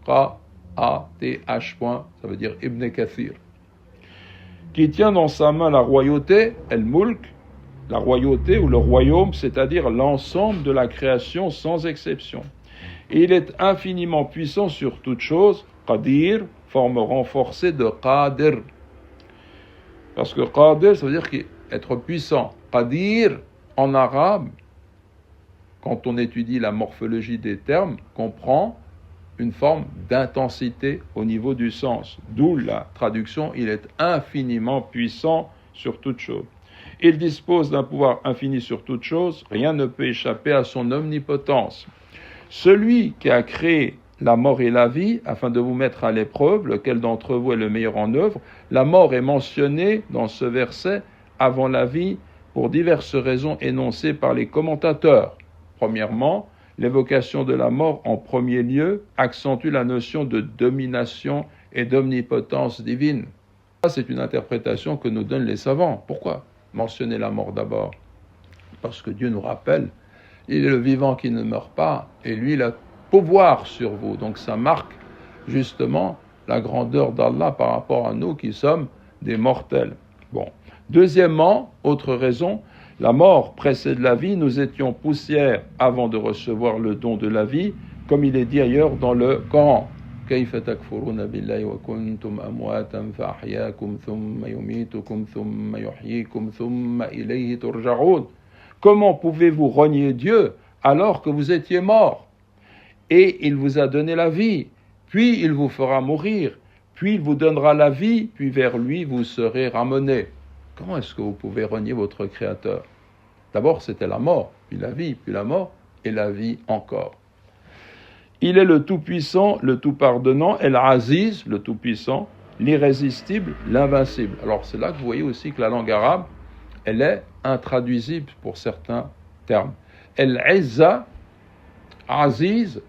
K-A-T-H. Ça veut dire Ibn Kathir. Qui tient dans sa main la royauté, el-mulk, la royauté ou le royaume, c'est-à-dire l'ensemble de la création sans exception. Et il est infiniment puissant sur toute chose, qadir, forme renforcée de qadir. Parce que qadir, ça veut dire être puissant. Qadir, en arabe, quand on étudie la morphologie des termes, comprend une forme d'intensité au niveau du sens. D'où la traduction, il est infiniment puissant sur toute chose. Il dispose d'un pouvoir infini sur toute chose, rien ne peut échapper à son omnipotence. Celui qui a créé la mort et la vie, afin de vous mettre à l'épreuve, lequel d'entre vous est le meilleur en œuvre, la mort est mentionnée dans ce verset avant la vie pour diverses raisons énoncées par les commentateurs. Premièrement, l'évocation de la mort en premier lieu accentue la notion de domination et d'omnipotence divine. Ça, c'est une interprétation que nous donnent les savants. Pourquoi mentionner la mort d'abord? Parce que Dieu nous rappelle, il est le vivant qui ne meurt pas, et lui, il a pouvoir sur vous. Donc ça marque justement la grandeur d'Allah par rapport à nous qui sommes des mortels. Bon. Deuxièmement, autre raison, la mort précède la vie, nous étions poussière avant de recevoir le don de la vie, comme il est dit ailleurs dans le Coran. كيف تكفرون بالله وكنتم أمواتا فأحياكم ثم يميتكم ثم يحييكم ثم إليه ترجعون. Comment pouvez-vous renier Dieu alors que vous étiez mort? Et il vous a donné la vie, puis il vous fera mourir, puis il vous donnera la vie, puis vers lui vous serez ramenés. Comment est-ce que vous pouvez renier votre Créateur? D'abord c'était la mort, puis la vie, puis la mort, et la vie encore. Il est le Tout-Puissant, le Tout-Pardonnant, El-Aziz, le Tout-Puissant, l'Irrésistible, l'Invincible. Alors c'est là que vous voyez aussi que la langue arabe, elle est intraduisible pour certains termes. El-Izza, Aziz,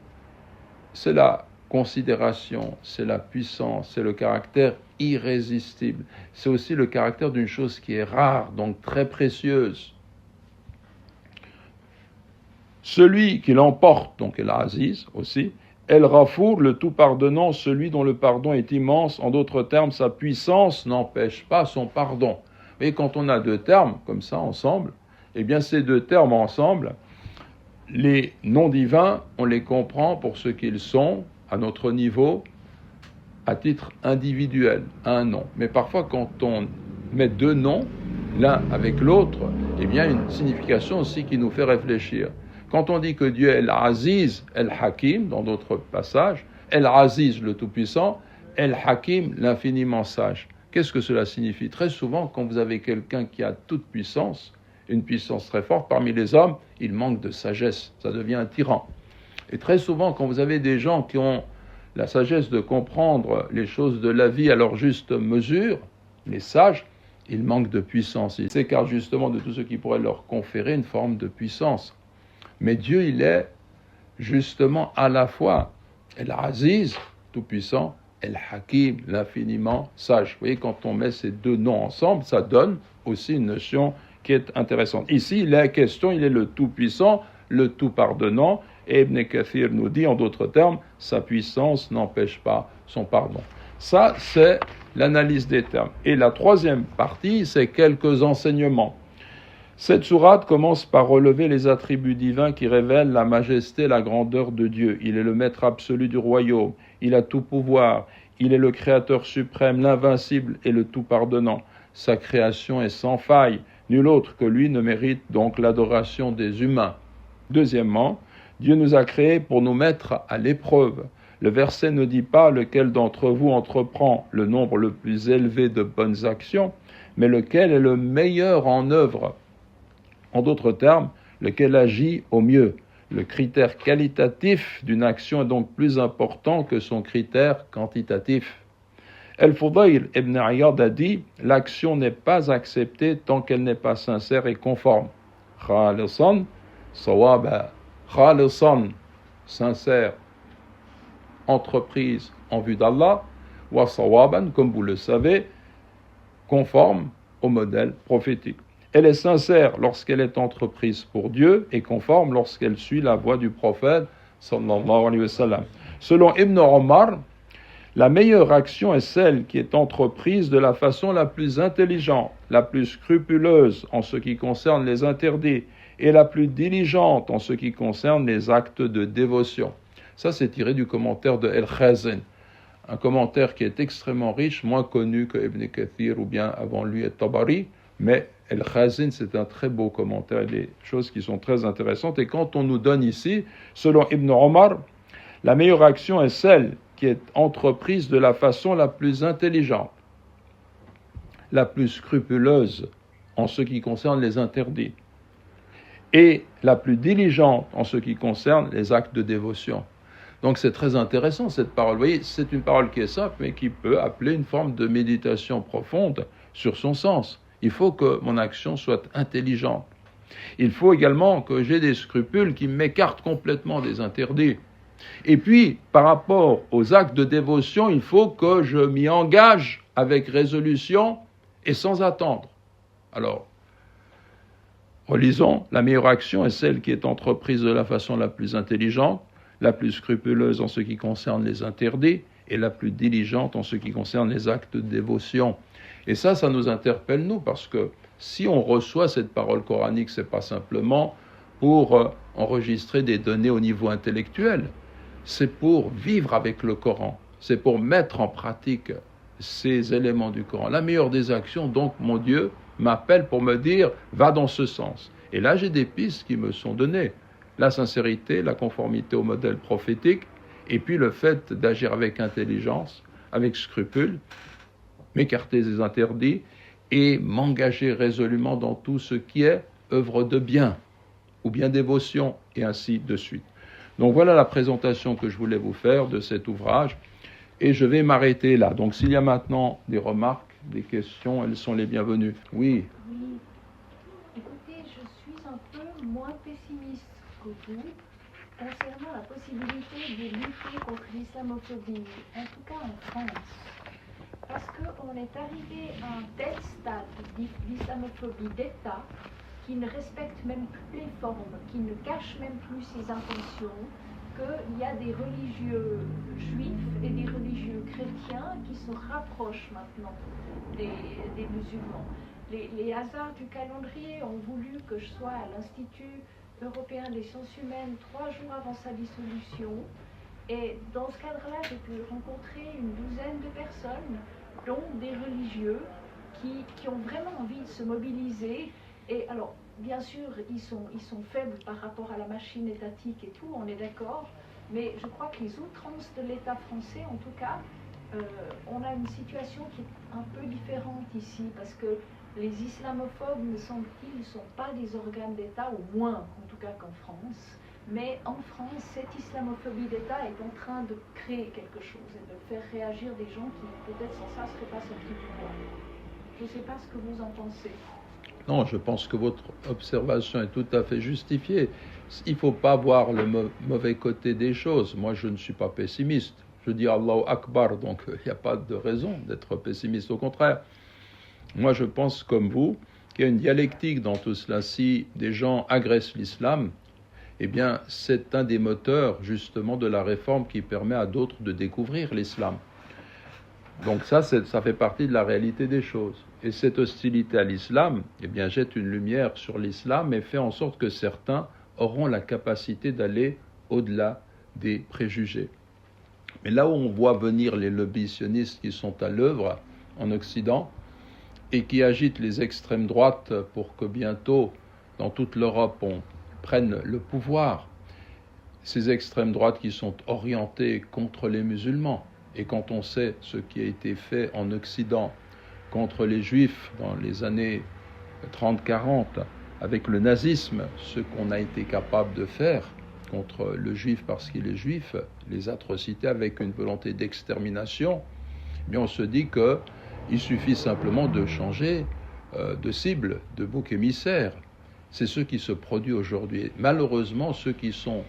c'est la considération, c'est la puissance, c'est le caractère irrésistible. C'est aussi le caractère d'une chose qui est rare, donc très précieuse. Celui qui l'emporte, donc El-Aziz aussi, El-Ghafour, le tout-pardonnant, celui dont le pardon est immense. En d'autres termes, sa puissance n'empêche pas son pardon. Mais quand on a deux termes comme ça ensemble, eh bien ces deux termes ensemble, les noms divins, on les comprend pour ce qu'ils sont, à notre niveau, à titre individuel, un nom. Mais parfois, quand on met deux noms, l'un avec l'autre, eh bien, une signification aussi qui nous fait réfléchir. Quand on dit que Dieu est El-Aziz, El-Hakim, dans d'autres passages, El-Aziz, le Tout-Puissant, El-Hakim, l'infiniment sage. Qu'est-ce que cela signifie? Très souvent, quand vous avez quelqu'un qui a toute puissance, une puissance très forte, parmi les hommes, il manque de sagesse, ça devient un tyran. Et très souvent, quand vous avez des gens qui ont la sagesse de comprendre les choses de la vie à leur juste mesure, les sages, ils manquent de puissance. Ils s'écartent justement de tout ce qui pourrait leur conférer une forme de puissance. Mais Dieu, il est justement à la fois El-Aziz, tout-puissant, El-Hakim, l'infiniment sage. Vous voyez, quand on met ces deux noms ensemble, ça donne aussi une notion qui est intéressante. Ici, il est question, il est le tout-puissant, le tout-pardonnant, et Ibn Kathir nous dit, en d'autres termes, sa puissance n'empêche pas son pardon. Ça, c'est l'analyse des termes. Et la troisième partie, c'est quelques enseignements. Cette sourate commence par relever les attributs divins qui révèlent la majesté, la grandeur de Dieu. Il est le maître absolu du royaume, il a tout pouvoir, il est le créateur suprême, l'invincible et le tout pardonnant. Sa création est sans faille, nul autre que lui ne mérite donc l'adoration des humains. Deuxièmement, Dieu nous a créés pour nous mettre à l'épreuve. Le verset ne dit pas lequel d'entre vous entreprend le nombre le plus élevé de bonnes actions, mais lequel est le meilleur en œuvre. En d'autres termes, lequel agit au mieux. Le critère qualitatif d'une action est donc plus important que son critère quantitatif. El-Fudayl ibn Iyad a dit « L'action n'est pas acceptée tant qu'elle n'est pas sincère et conforme. Khalisan, sawaba. Khalisan, sincère, entreprise en vue d'Allah, wa sawaban, comme vous le savez, conforme au modèle prophétique. Elle est sincère lorsqu'elle est entreprise pour Dieu et conforme lorsqu'elle suit la voie du prophète sallallahu alayhi wa sallam. Selon Ibn Omar, la meilleure action est celle qui est entreprise de la façon la plus intelligente, la plus scrupuleuse en ce qui concerne les interdits et la plus diligente en ce qui concerne les actes de dévotion. Ça, c'est tiré du commentaire de El-Khazin, un commentaire qui est extrêmement riche, moins connu que Ibn Kathir ou bien avant lui Tabari, mais El-Khazin, c'est un très beau commentaire, des choses qui sont très intéressantes. Et quand on nous donne ici, selon Ibn Omar, la meilleure action est celle qui est entreprise de la façon la plus intelligente, la plus scrupuleuse en ce qui concerne les interdits, et la plus diligente en ce qui concerne les actes de dévotion. Donc c'est très intéressant cette parole. Vous voyez, c'est une parole qui est simple, mais qui peut appeler une forme de méditation profonde sur son sens. Il faut que mon action soit intelligente. Il faut également que j'ai des scrupules qui m'écartent complètement des interdits. Et puis, par rapport aux actes de dévotion, il faut que je m'y engage avec résolution et sans attendre. Alors, relisons, la meilleure action est celle qui est entreprise de la façon la plus intelligente, la plus scrupuleuse en ce qui concerne les interdits et la plus diligente en ce qui concerne les actes de dévotion. Et ça nous interpelle, nous, parce que si on reçoit cette parole coranique, ce n'est pas simplement pour enregistrer des données au niveau intellectuel, c'est pour vivre avec le Coran, c'est pour mettre en pratique ces éléments du Coran. La meilleure des actions, donc, mon Dieu m'appelle pour me dire « va dans ce sens ». Et là, j'ai des pistes qui me sont données. La sincérité, la conformité au modèle prophétique, et puis le fait d'agir avec intelligence, avec scrupule, m'écarter des interdits et m'engager résolument dans tout ce qui est œuvre de bien, ou bien dévotion, et ainsi de suite. Donc voilà la présentation que je voulais vous faire de cet ouvrage, et je vais m'arrêter là. Donc s'il y a maintenant des remarques, des questions, elles sont les bienvenues. Oui. Oui. Écoutez, je suis un peu moins pessimiste que vous concernant la possibilité de lutter contre l'islamophobie, en tout cas en France. Parce qu'on est arrivé à un tel stade d'islamophobie d'État qui ne respecte même plus les formes, qui ne cache même plus ses intentions, qu'il y a des religieux juifs et des religieux chrétiens qui se rapprochent maintenant des musulmans. Les hasards du calendrier ont voulu que je sois à l'Institut européen des sciences humaines 3 jours avant sa dissolution. Et dans ce cadre-là, j'ai pu rencontrer une douzaine de personnes, dont des religieux, qui ont vraiment envie de se mobiliser. Et alors, bien sûr, ils sont faibles par rapport à la machine étatique et tout, on est d'accord, mais je crois que les outrances de l'État français, en tout cas, on a une situation qui est un peu différente ici, parce que les islamophobes, me semble-t-il, ne sont pas des organes d'État, au moins, en tout cas qu'en France. Mais en France, cette islamophobie d'État est en train de créer quelque chose et de faire réagir des gens qui, peut-être sans ça, ne seraient pas sortis du bois. Je ne sais pas ce que vous en pensez. Non, je pense que votre observation est tout à fait justifiée. Il ne faut pas voir le mauvais côté des choses. Moi, je ne suis pas pessimiste. Je dis Allahu Akbar, donc il n'y a pas de raison d'être pessimiste. Au contraire, moi, je pense comme vous qu'il y a une dialectique dans tout cela. Si des gens agressent l'islam, eh bien, c'est un des moteurs, justement, de la réforme qui permet à d'autres de découvrir l'islam. Donc ça fait partie de la réalité des choses. Et cette hostilité à l'islam, eh bien, jette une lumière sur l'islam et fait en sorte que certains auront la capacité d'aller au-delà des préjugés. Mais là où on voit venir les lobbies sionistes qui sont à l'œuvre en Occident et qui agitent les extrêmes droites pour que bientôt, dans toute l'Europe, on prenne le pouvoir, ces extrêmes droites qui sont orientées contre les musulmans. Et quand on sait ce qui a été fait en Occident contre les Juifs dans les années 30-40, avec le nazisme, ce qu'on a été capable de faire contre le Juif parce qu'il est Juif, les atrocités avec une volonté d'extermination, eh bien on se dit qu'il suffit simplement de changer de cible, de bouc émissaire. C'est ce qui se produit aujourd'hui. Malheureusement, ceux qui sont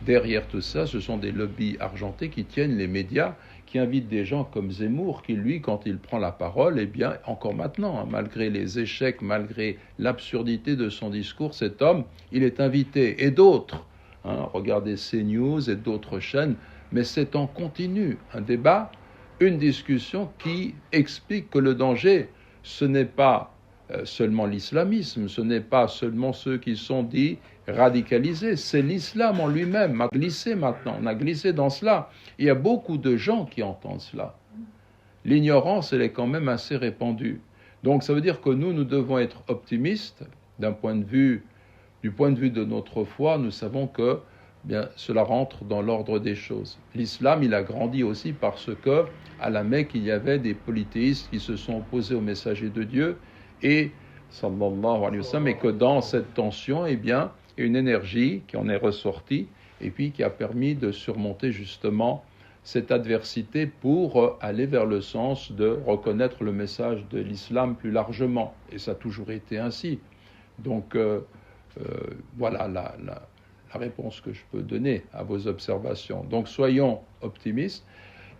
derrière tout ça, ce sont des lobbies argentés qui tiennent les médias, qui invitent des gens comme Zemmour, qui lui, quand il prend la parole, eh bien, encore maintenant, malgré les échecs, malgré l'absurdité de son discours, cet homme, il est invité. Et d'autres, regardez CNews et d'autres chaînes, mais c'est en continu, un débat, une discussion qui explique que le danger, ce n'est pas seulement l'islamisme, ce n'est pas seulement ceux qui sont dits radicalisés, c'est l'islam en lui-même, a glissé maintenant, on a glissé dans cela. Il y a beaucoup de gens qui entendent cela. L'ignorance, elle est quand même assez répandue. Donc ça veut dire que nous devons être optimistes du point de vue de notre foi. Nous savons que bien, cela rentre dans l'ordre des choses. L'islam, il a grandi aussi parce que à la Mecque, il y avait des polythéistes qui se sont opposés au messager de Dieu et sallallahu alayhi wa sallam, et que dans cette tension, eh bien, il y a une énergie qui en est ressortie et puis qui a permis de surmonter justement cette adversité pour aller vers le sens de reconnaître le message de l'islam plus largement. Et ça a toujours été ainsi. Donc voilà la réponse que je peux donner à vos observations. Donc soyons optimistes.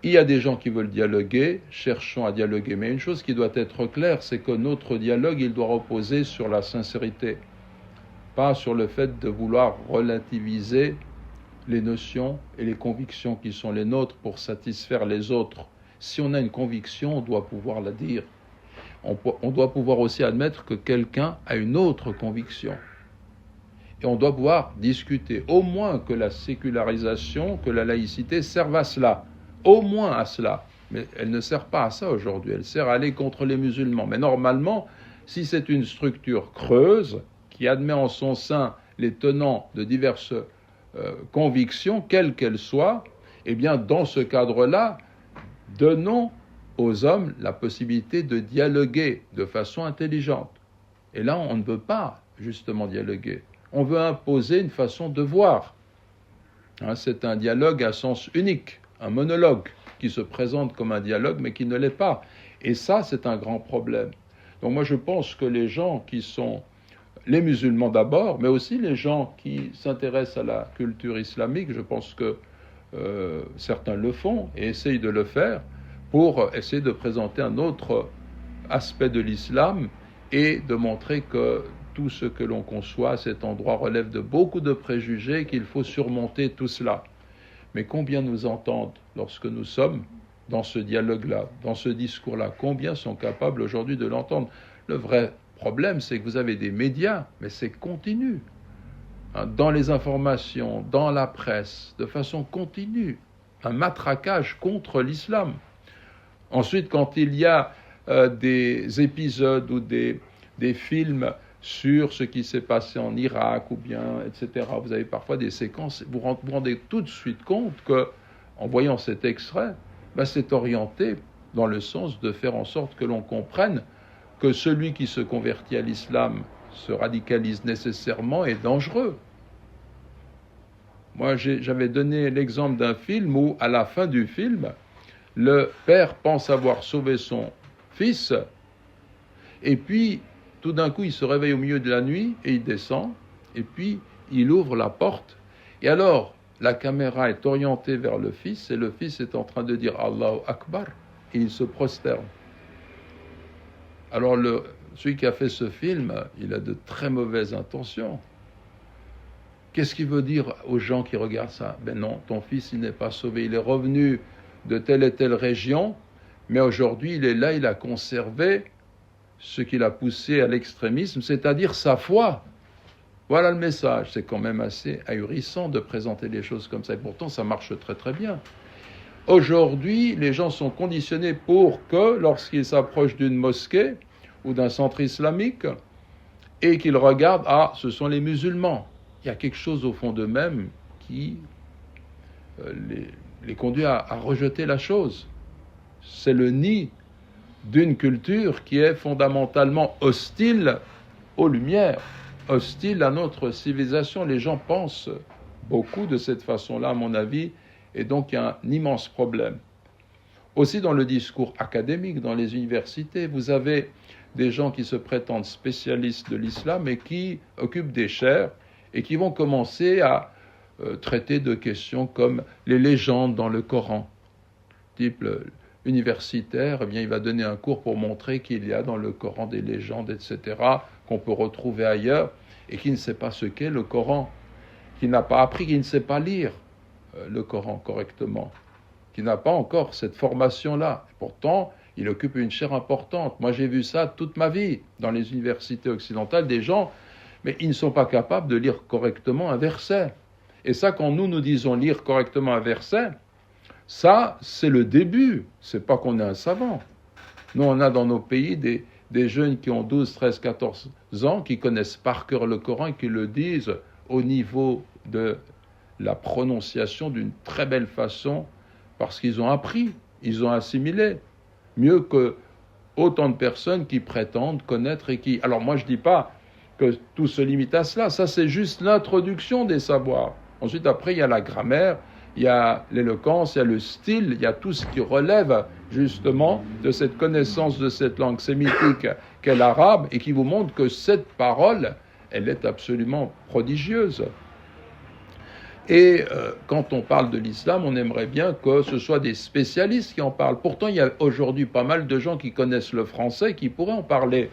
Il y a des gens qui veulent dialoguer, cherchons à dialoguer. Mais une chose qui doit être claire, c'est que notre dialogue, il doit reposer sur la sincérité, pas sur le fait de vouloir relativiser les notions et les convictions qui sont les nôtres pour satisfaire les autres. Si on a une conviction, on doit pouvoir la dire. On doit pouvoir aussi admettre que quelqu'un a une autre conviction. Et on doit pouvoir discuter, au moins que la sécularisation, que la laïcité servent à cela. Au moins à cela. Mais elle ne sert pas à ça aujourd'hui, elle sert à aller contre les musulmans. Mais normalement, si c'est une structure creuse, qui admet en son sein les tenants de diverses convictions, quelles qu'elles soient, eh bien, dans ce cadre-là, donnons aux hommes la possibilité de dialoguer de façon intelligente. Et là, on ne veut pas, justement, dialoguer. On veut imposer une façon de voir. C'est un dialogue à sens unique, un monologue qui se présente comme un dialogue, mais qui ne l'est pas. Et ça, c'est un grand problème. Donc moi, je pense que les gens qui sont les musulmans d'abord, mais aussi les gens qui s'intéressent à la culture islamique, je pense que certains le font et essayent de le faire pour essayer de présenter un autre aspect de l'islam et de montrer que tout ce que l'on conçoit à cet endroit relève de beaucoup de préjugés, qu'il faut surmonter tout cela. Mais combien nous entendent lorsque nous sommes dans ce dialogue-là, dans ce discours-là? Combien sont capables aujourd'hui de l'entendre? Le vrai problème, c'est que vous avez des médias, mais c'est continu. Dans les informations, dans la presse, de façon continue, un matraquage contre l'islam. Ensuite, quand il y a des épisodes ou des films sur ce qui s'est passé en Irak ou bien, etc., vous avez parfois des séquences, vous vous rendez tout de suite compte que, en voyant cet extrait, c'est orienté dans le sens de faire en sorte que l'on comprenne que celui qui se convertit à l'islam se radicalise nécessairement et dangereux. Moi, j'avais donné l'exemple d'un film où, à la fin du film, le père pense avoir sauvé son fils, et puis, tout d'un coup, il se réveille au milieu de la nuit, et il descend, et puis, il ouvre la porte, et alors, la caméra est orientée vers le fils, et le fils est en train de dire « Allahu Akbar », et il se prosterne. Alors, celui qui a fait ce film, il a de très mauvaises intentions. Qu'est-ce qu'il veut dire aux gens qui regardent ça? Ben non, ton fils, il n'est pas sauvé. Il est revenu de telle et telle région, mais aujourd'hui, il est là, il a conservé ce qui l'a poussé à l'extrémisme, c'est-à-dire sa foi. Voilà le message. C'est quand même assez ahurissant de présenter les choses comme ça. Et pourtant, ça marche très très bien. Aujourd'hui, les gens sont conditionnés pour que, lorsqu'ils s'approchent d'une mosquée ou d'un centre islamique, et qu'ils regardent, ce sont les musulmans. Il y a quelque chose au fond d'eux-mêmes qui les conduit à rejeter la chose. C'est le nid d'une culture qui est fondamentalement hostile aux Lumières, hostile à notre civilisation. Les gens pensent beaucoup de cette façon-là, à mon avis, et donc il y a un immense problème. Aussi dans le discours académique, dans les universités, vous avez des gens qui se prétendent spécialistes de l'islam et qui occupent des chaires et qui vont commencer à traiter de questions comme les légendes dans le Coran. Type universitaire, eh bien, il va donner un cours pour montrer qu'il y a dans le Coran des légendes, etc., qu'on peut retrouver ailleurs, et qui ne sait pas ce qu'est le Coran, qui n'a pas appris, qui ne sait pas lire le Coran correctement, qui n'a pas encore cette formation-là. Et pourtant, il occupe une chaire importante. Moi, j'ai vu ça toute ma vie dans les universités occidentales, des gens, mais ils ne sont pas capables de lire correctement un verset. Et ça, quand nous disons lire correctement un verset, ça, c'est le début. C'est pas qu'on est un savant. Nous, on a dans nos pays des jeunes qui ont 12, 13, 14 ans, qui connaissent par cœur le Coran et qui le disent au niveau de la prononciation d'une très belle façon, parce qu'ils ont appris, ils ont assimilé, mieux que autant de personnes qui prétendent connaître et qui... Alors moi, je ne dis pas que tout se limite à cela, ça c'est juste l'introduction des savoirs. Ensuite, après, il y a la grammaire, il y a l'éloquence, il y a le style, il y a tout ce qui relève justement de cette connaissance de cette langue sémitique qu'est l'arabe et qui vous montre que cette parole, elle est absolument prodigieuse. Et quand on parle de l'islam, on aimerait bien que ce soit des spécialistes qui en parlent. Pourtant, il y a aujourd'hui pas mal de gens qui connaissent le français qui pourraient en parler.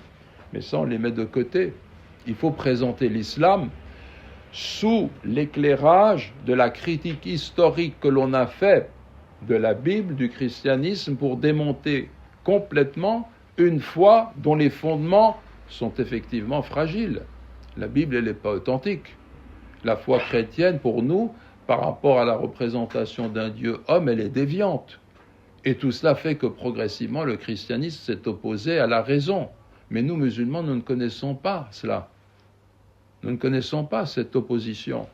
Mais ça, on les met de côté. Il faut présenter l'islam sous l'éclairage de la critique historique que l'on a fait de la Bible, du christianisme, pour démonter complètement une foi dont les fondements sont effectivement fragiles. La Bible, elle n'est pas authentique. La foi chrétienne, pour nous, par rapport à la représentation d'un Dieu homme, elle est déviante. Et tout cela fait que progressivement, le christianisme s'est opposé à la raison. Mais nous, musulmans, nous ne connaissons pas cela. Nous ne connaissons pas cette opposition.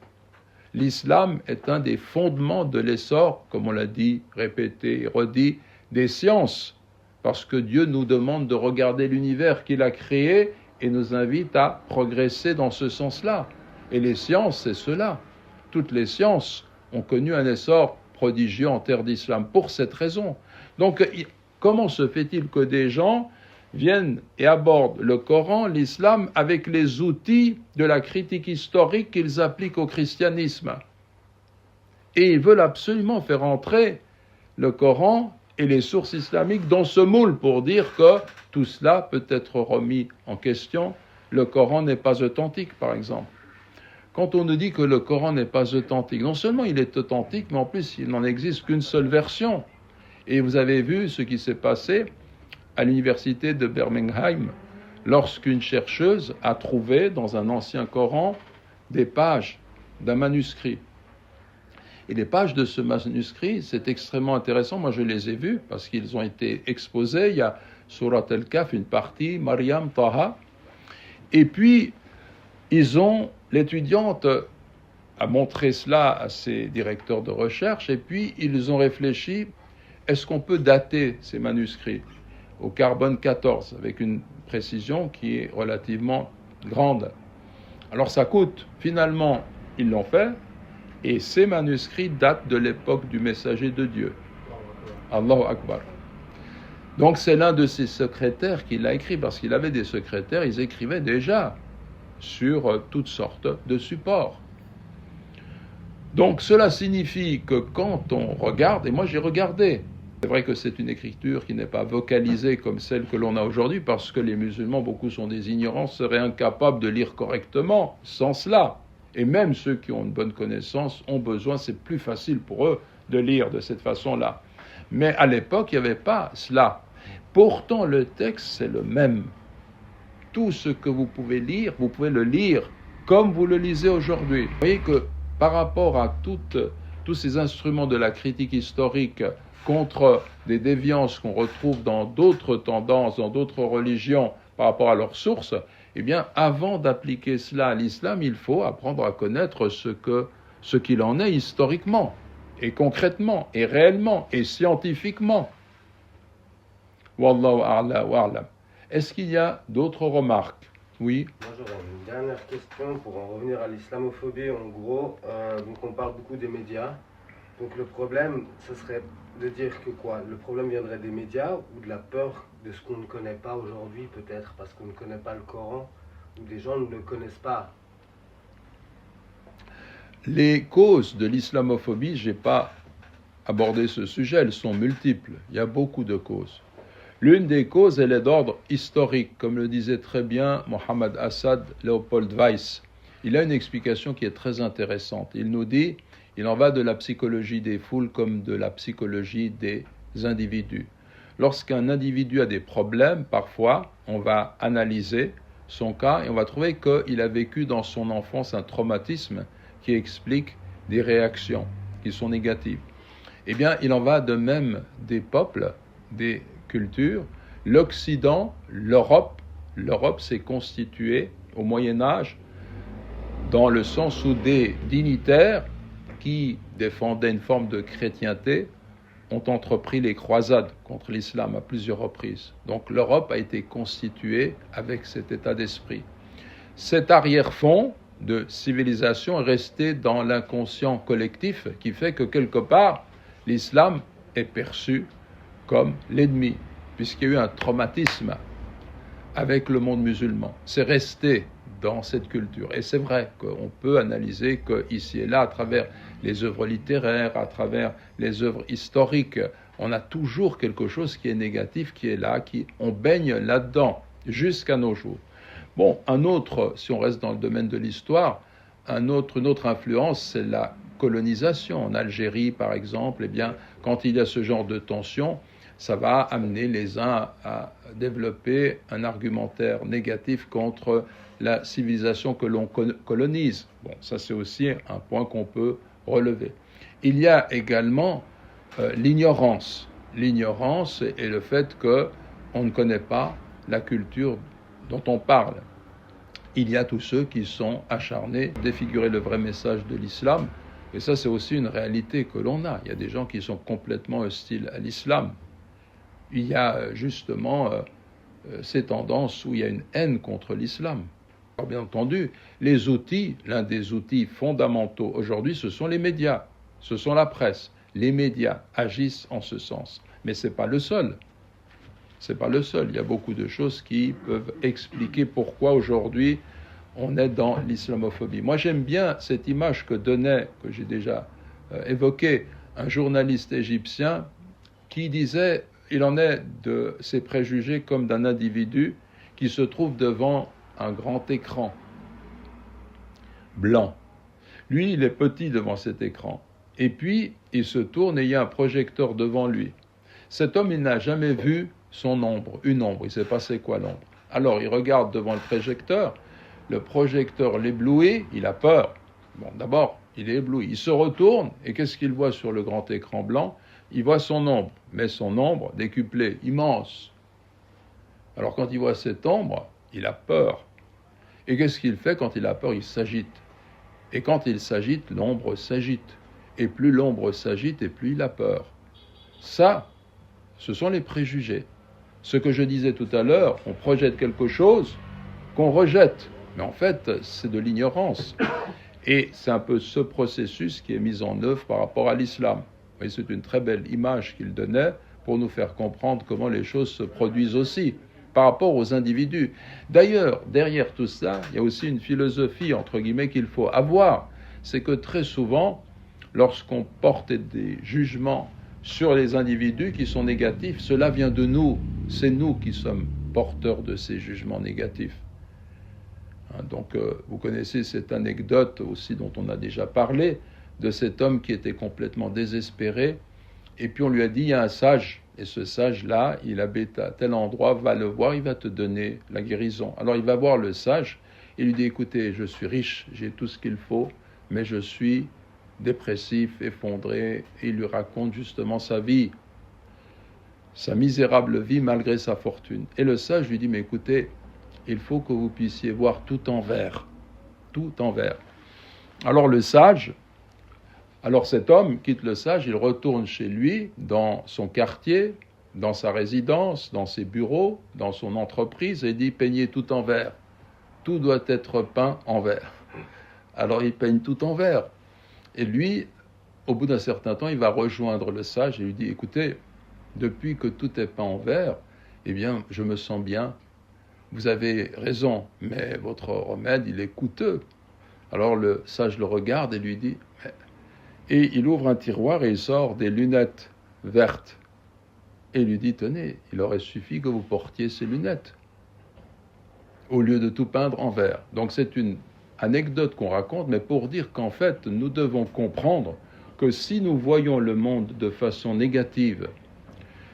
L'islam est un des fondements de l'essor, comme on l'a dit, répété et redit, des sciences. Parce que Dieu nous demande de regarder l'univers qu'il a créé et nous invite à progresser dans ce sens-là. Et les sciences, c'est cela. Toutes les sciences ont connu un essor prodigieux en terre d'islam pour cette raison. Donc, comment se fait-il que des gens viennent et abordent le Coran, l'islam, avec les outils de la critique historique qu'ils appliquent au christianisme? Et ils veulent absolument faire entrer le Coran et les sources islamiques dans ce moule pour dire que tout cela peut être remis en question. Le Coran n'est pas authentique, par exemple. Quand on nous dit que le Coran n'est pas authentique, non seulement il est authentique, mais en plus il n'en existe qu'une seule version. Et vous avez vu ce qui s'est passé à l'université de Birmingham, lorsqu'une chercheuse a trouvé dans un ancien Coran des pages d'un manuscrit. Et les pages de ce manuscrit, c'est extrêmement intéressant. Moi, je les ai vues parce qu'ils ont été exposés. Il y a Surat al-Kahf, une partie, Maryam, Taha. Et puis, l'étudiante a montré cela à ses directeurs de recherche, et puis ils ont réfléchi, est-ce qu'on peut dater ces manuscrits au carbone 14, avec une précision qui est relativement grande. Alors ça coûte. Finalement, ils l'ont fait, et ces manuscrits datent de l'époque du messager de Dieu. Allahu Akbar. Donc c'est l'un de ses secrétaires qui l'a écrit, parce qu'il avait des secrétaires, ils écrivaient déjà sur toutes sortes de supports. Donc cela signifie que quand on regarde, et moi j'ai regardé, c'est vrai que c'est une écriture qui n'est pas vocalisée comme celle que l'on a aujourd'hui, parce que les musulmans, beaucoup sont des ignorants, seraient incapables de lire correctement sans cela. Et même ceux qui ont une bonne connaissance ont besoin, c'est plus facile pour eux de lire de cette façon-là. Mais à l'époque, il n'y avait pas cela. Pourtant, le texte, c'est le même. Tout ce que vous pouvez lire, vous pouvez le lire comme vous le lisez aujourd'hui. Vous voyez que par rapport à tous ces instruments de la critique historique contre des déviances qu'on retrouve dans d'autres tendances, dans d'autres religions par rapport à leurs sources, eh bien, avant d'appliquer cela à l'islam, il faut apprendre à connaître ce qu'il en est historiquement. et concrètement, et réellement, et scientifiquement. Wallahu a'la wa a'lam. Est-ce qu'il y a d'autres remarques? Oui. Moi j'aurais une dernière question pour en revenir à l'islamophobie. En gros, donc on parle beaucoup des médias. Donc le problème, ce serait de dire que quoi? Le problème viendrait des médias ou de la peur de ce qu'on ne connaît pas aujourd'hui peut-être parce qu'on ne connaît pas le Coran ou des gens ne le connaissent pas. Les causes de l'islamophobie, je n'ai pas abordé ce sujet, elles sont multiples. Il y a beaucoup de causes. L'une des causes, elle est d'ordre historique, comme le disait très bien Mohamed Assad Leopold Weiss. Il a une explication qui est très intéressante. Il nous dit, il en va de la psychologie des foules comme de la psychologie des individus. Lorsqu'un individu a des problèmes, parfois, on va analyser son cas et on va trouver qu'il a vécu dans son enfance un traumatisme qui explique des réactions qui sont négatives. Eh bien, il en va de même des peuples, des culture. L'Occident, l'Europe s'est constituée au Moyen-Âge dans le sens où des dignitaires qui défendaient une forme de chrétienté ont entrepris les croisades contre l'islam à plusieurs reprises. Donc l'Europe a été constituée avec cet état d'esprit. Cet arrière-fond de civilisation est resté dans l'inconscient collectif qui fait que quelque part, l'islam est perçu comme l'ennemi, puisqu'il y a eu un traumatisme avec le monde musulman. C'est resté dans cette culture. Et c'est vrai qu'on peut analyser qu'ici et là, à travers les œuvres littéraires, à travers les œuvres historiques, on a toujours quelque chose qui est négatif, qui est là, on baigne là-dedans, jusqu'à nos jours. Bon, si on reste dans le domaine de l'histoire, une autre influence, c'est la colonisation. En Algérie, par exemple, eh bien, quand il y a ce genre de tension, ça va amener les uns à développer un argumentaire négatif contre la civilisation que l'on colonise. Bon, ça c'est aussi un point qu'on peut relever. Il y a également l'ignorance. L'ignorance et le fait qu'on ne connaît pas la culture dont on parle. Il y a tous ceux qui sont acharnés à défigurer le vrai message de l'islam. Et ça, c'est aussi une réalité que l'on a. Il y a des gens qui sont complètement hostiles à l'islam. Il y a justement ces tendances où il y a une haine contre l'islam. Alors, bien entendu, les outils, l'un des outils fondamentaux aujourd'hui, ce sont les médias, ce sont la presse. Les médias agissent en ce sens. Mais ce n'est pas le seul. C'est pas le seul. Il y a beaucoup de choses qui peuvent expliquer pourquoi aujourd'hui on est dans l'islamophobie. Moi, j'aime bien cette image que j'ai déjà évoquée, un journaliste égyptien qui disait, il en est de ses préjugés comme d'un individu qui se trouve devant un grand écran blanc. Lui, il est petit devant cet écran. Et puis, il se tourne et il y a un projecteur devant lui. Cet homme, il n'a jamais vu son ombre, une ombre. Il ne sait pas c'est quoi l'ombre. Alors, il regarde devant le projecteur l'éblouit, il a peur. Bon, d'abord, il est ébloui. Il se retourne, et qu'est-ce qu'il voit sur le grand écran blanc? Il voit son ombre, mais son ombre décuplée, immense. Alors, quand il voit cette ombre, il a peur. Et qu'est-ce qu'il fait quand il a peur? Il s'agite. Et quand il s'agite, l'ombre s'agite. Et plus l'ombre s'agite, et plus il a peur. Ça, ce sont les préjugés. Ce que je disais tout à l'heure, on projette quelque chose qu'on rejette. Mais en fait, c'est de l'ignorance. Et c'est un peu ce processus qui est mis en œuvre par rapport à l'islam. Et c'est une très belle image qu'il donnait pour nous faire comprendre comment les choses se produisent aussi par rapport aux individus. D'ailleurs, derrière tout ça, il y a aussi une philosophie, entre guillemets, qu'il faut avoir. C'est que très souvent, lorsqu'on porte des jugements sur les individus qui sont négatifs, cela vient de nous. C'est nous qui sommes porteurs de ces jugements négatifs. Donc, vous connaissez cette anecdote aussi dont on a déjà parlé, de cet homme qui était complètement désespéré, et puis on lui a dit, il y a un sage, et ce sage-là, il habite à tel endroit, va le voir, il va te donner la guérison. Alors il va voir le sage, et lui dit, écoutez, je suis riche, j'ai tout ce qu'il faut, mais je suis dépressif, effondré, et il lui raconte justement sa vie, sa misérable vie malgré sa fortune. Et le sage lui dit, mais écoutez, il faut que vous puissiez voir tout en vert. Tout en vert. Alors le sage Alors cet homme quitte le sage, il retourne chez lui, dans son quartier, dans sa résidence, dans ses bureaux, dans son entreprise, et dit « peignez tout en vert. Tout doit être peint en vert. » Alors il peigne tout en vert. Et lui, au bout d'un certain temps, il va rejoindre le sage et lui dit « écoutez, depuis que tout est peint en vert, eh bien, je me sens bien. Vous avez raison, mais votre remède, il est coûteux. » Alors le sage le regarde et lui dit « et il ouvre un tiroir et il sort des lunettes vertes. » Et il lui dit « tenez, il aurait suffi que vous portiez ces lunettes, au lieu de tout peindre en vert. » Donc c'est une anecdote qu'on raconte, mais pour dire qu'en fait, nous devons comprendre que si nous voyons le monde de façon négative,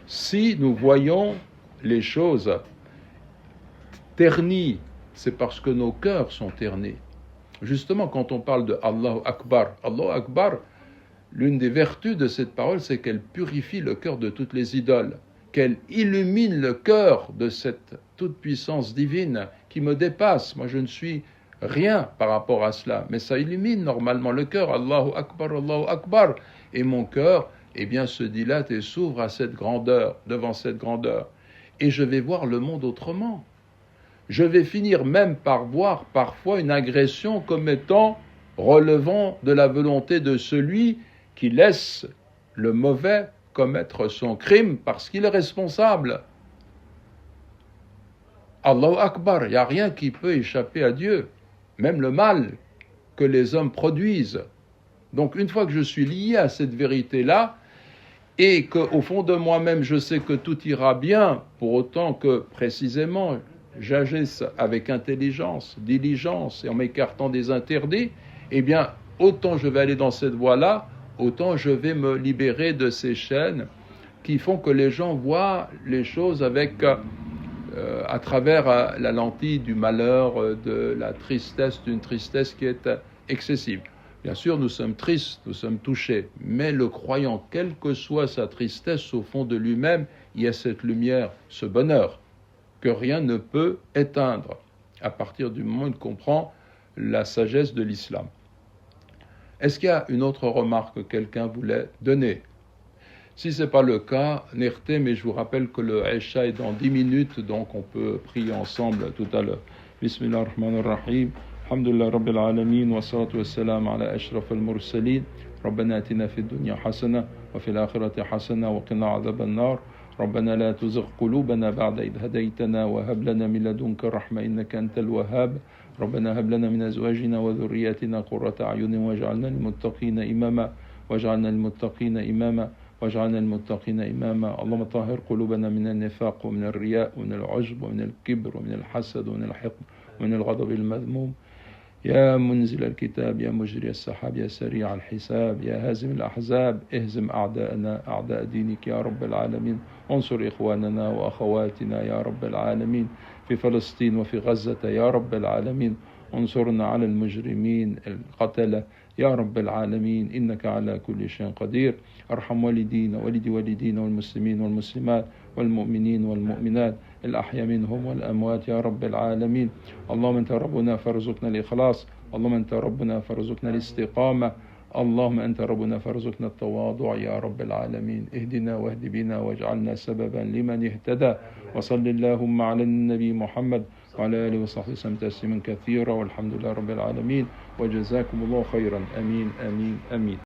si nous voyons les choses ternies, c'est parce que nos cœurs sont ternis. Justement, quand on parle de Allahu Akbar, l'une des vertus de cette parole, c'est qu'elle purifie le cœur de toutes les idoles, qu'elle illumine le cœur de cette toute-puissance divine qui me dépasse. Moi, je ne suis rien par rapport à cela, mais ça illumine normalement le cœur. Allahu Akbar. Et mon cœur, eh bien, se dilate et s'ouvre à cette grandeur, devant cette grandeur. Et je vais voir le monde autrement. Je vais finir même par voir parfois une agression comme étant relevant de la volonté de celui qui laisse le mauvais commettre son crime parce qu'il est responsable. Allahu Akbar, il n'y a rien qui peut échapper à Dieu, même le mal que les hommes produisent. Donc une fois que je suis lié à cette vérité-là, et qu'au fond de moi-même je sais que tout ira bien, pour autant que précisément j'agisse avec intelligence, diligence et en m'écartant des interdits, eh bien autant je vais aller dans cette voie-là, autant je vais me libérer de ces chaînes qui font que les gens voient les choses avec à travers la lentille du malheur, de la tristesse, d'une tristesse qui est excessive. Bien sûr, nous sommes tristes, nous sommes touchés, mais le croyant, quelle que soit sa tristesse, au fond de lui-même, il y a cette lumière, ce bonheur, que rien ne peut éteindre, à partir du moment où il comprend la sagesse de l'islam. Est-ce qu'il y a une autre remarque que quelqu'un voulait donner ? Si ce n'est pas le cas, Nerté, mais je vous rappelle que le Aïcha est dans 10 minutes, donc on peut prier ensemble tout à l'heure. Bismillah ar-Rahman ar-Rahim. Alhamdulillah Rabbil Alamin, wa salatu wa salam ala ashraf al-mursalin. Rabbana atina fi dunya hasana, wa fi l'akhirati hasana, wa qina adhab an-nar. ربنا لا تزغ قلوبنا بعد إذ هديتنا وهب لنا من لدنك رحمة إنك أنت الوهاب ربنا هب لنا من أزواجنا وذرياتنا قرة أعين واجعلنا للمتقين إماما واجعلنا للمتقين إماما واجعلنا للمتقين إماما اللهم طهر قلوبنا من النفاق ومن الرياء ومن العجب ومن الكبر ومن الحسد ومن الحقد ومن الغضب المذموم يا منزل الكتاب يا مجري السحاب يا سريع الحساب يا هازم الأحزاب اهزم أعداءنا أعداء دينك يا رب العالمين انصر إخواننا وأخواتنا يا رب العالمين في فلسطين وفي غزة يا رب العالمين انصرنا على المجرمين القتلة يا رب العالمين إنك على كل شيء قدير ارحم والدينا والدينا والمسلمين والمسلمات والمؤمنين والمؤمنات الأحياء منهم والأموات يا رب العالمين اللهم أنت ربنا فارزقنا الإخلاص اللهم أنت ربنا فارزقنا الاستقامة اللهم أنت ربنا فارزقنا التواضع يا رب العالمين اهدنا واهد بنا واجعلنا سببا لمن اهتدى وصل اللهم على النبي محمد وعلى آله وصحبه وسلم تسليما كثيرا والحمد لله رب العالمين وجزاكم الله خيرا آمين آمين آمين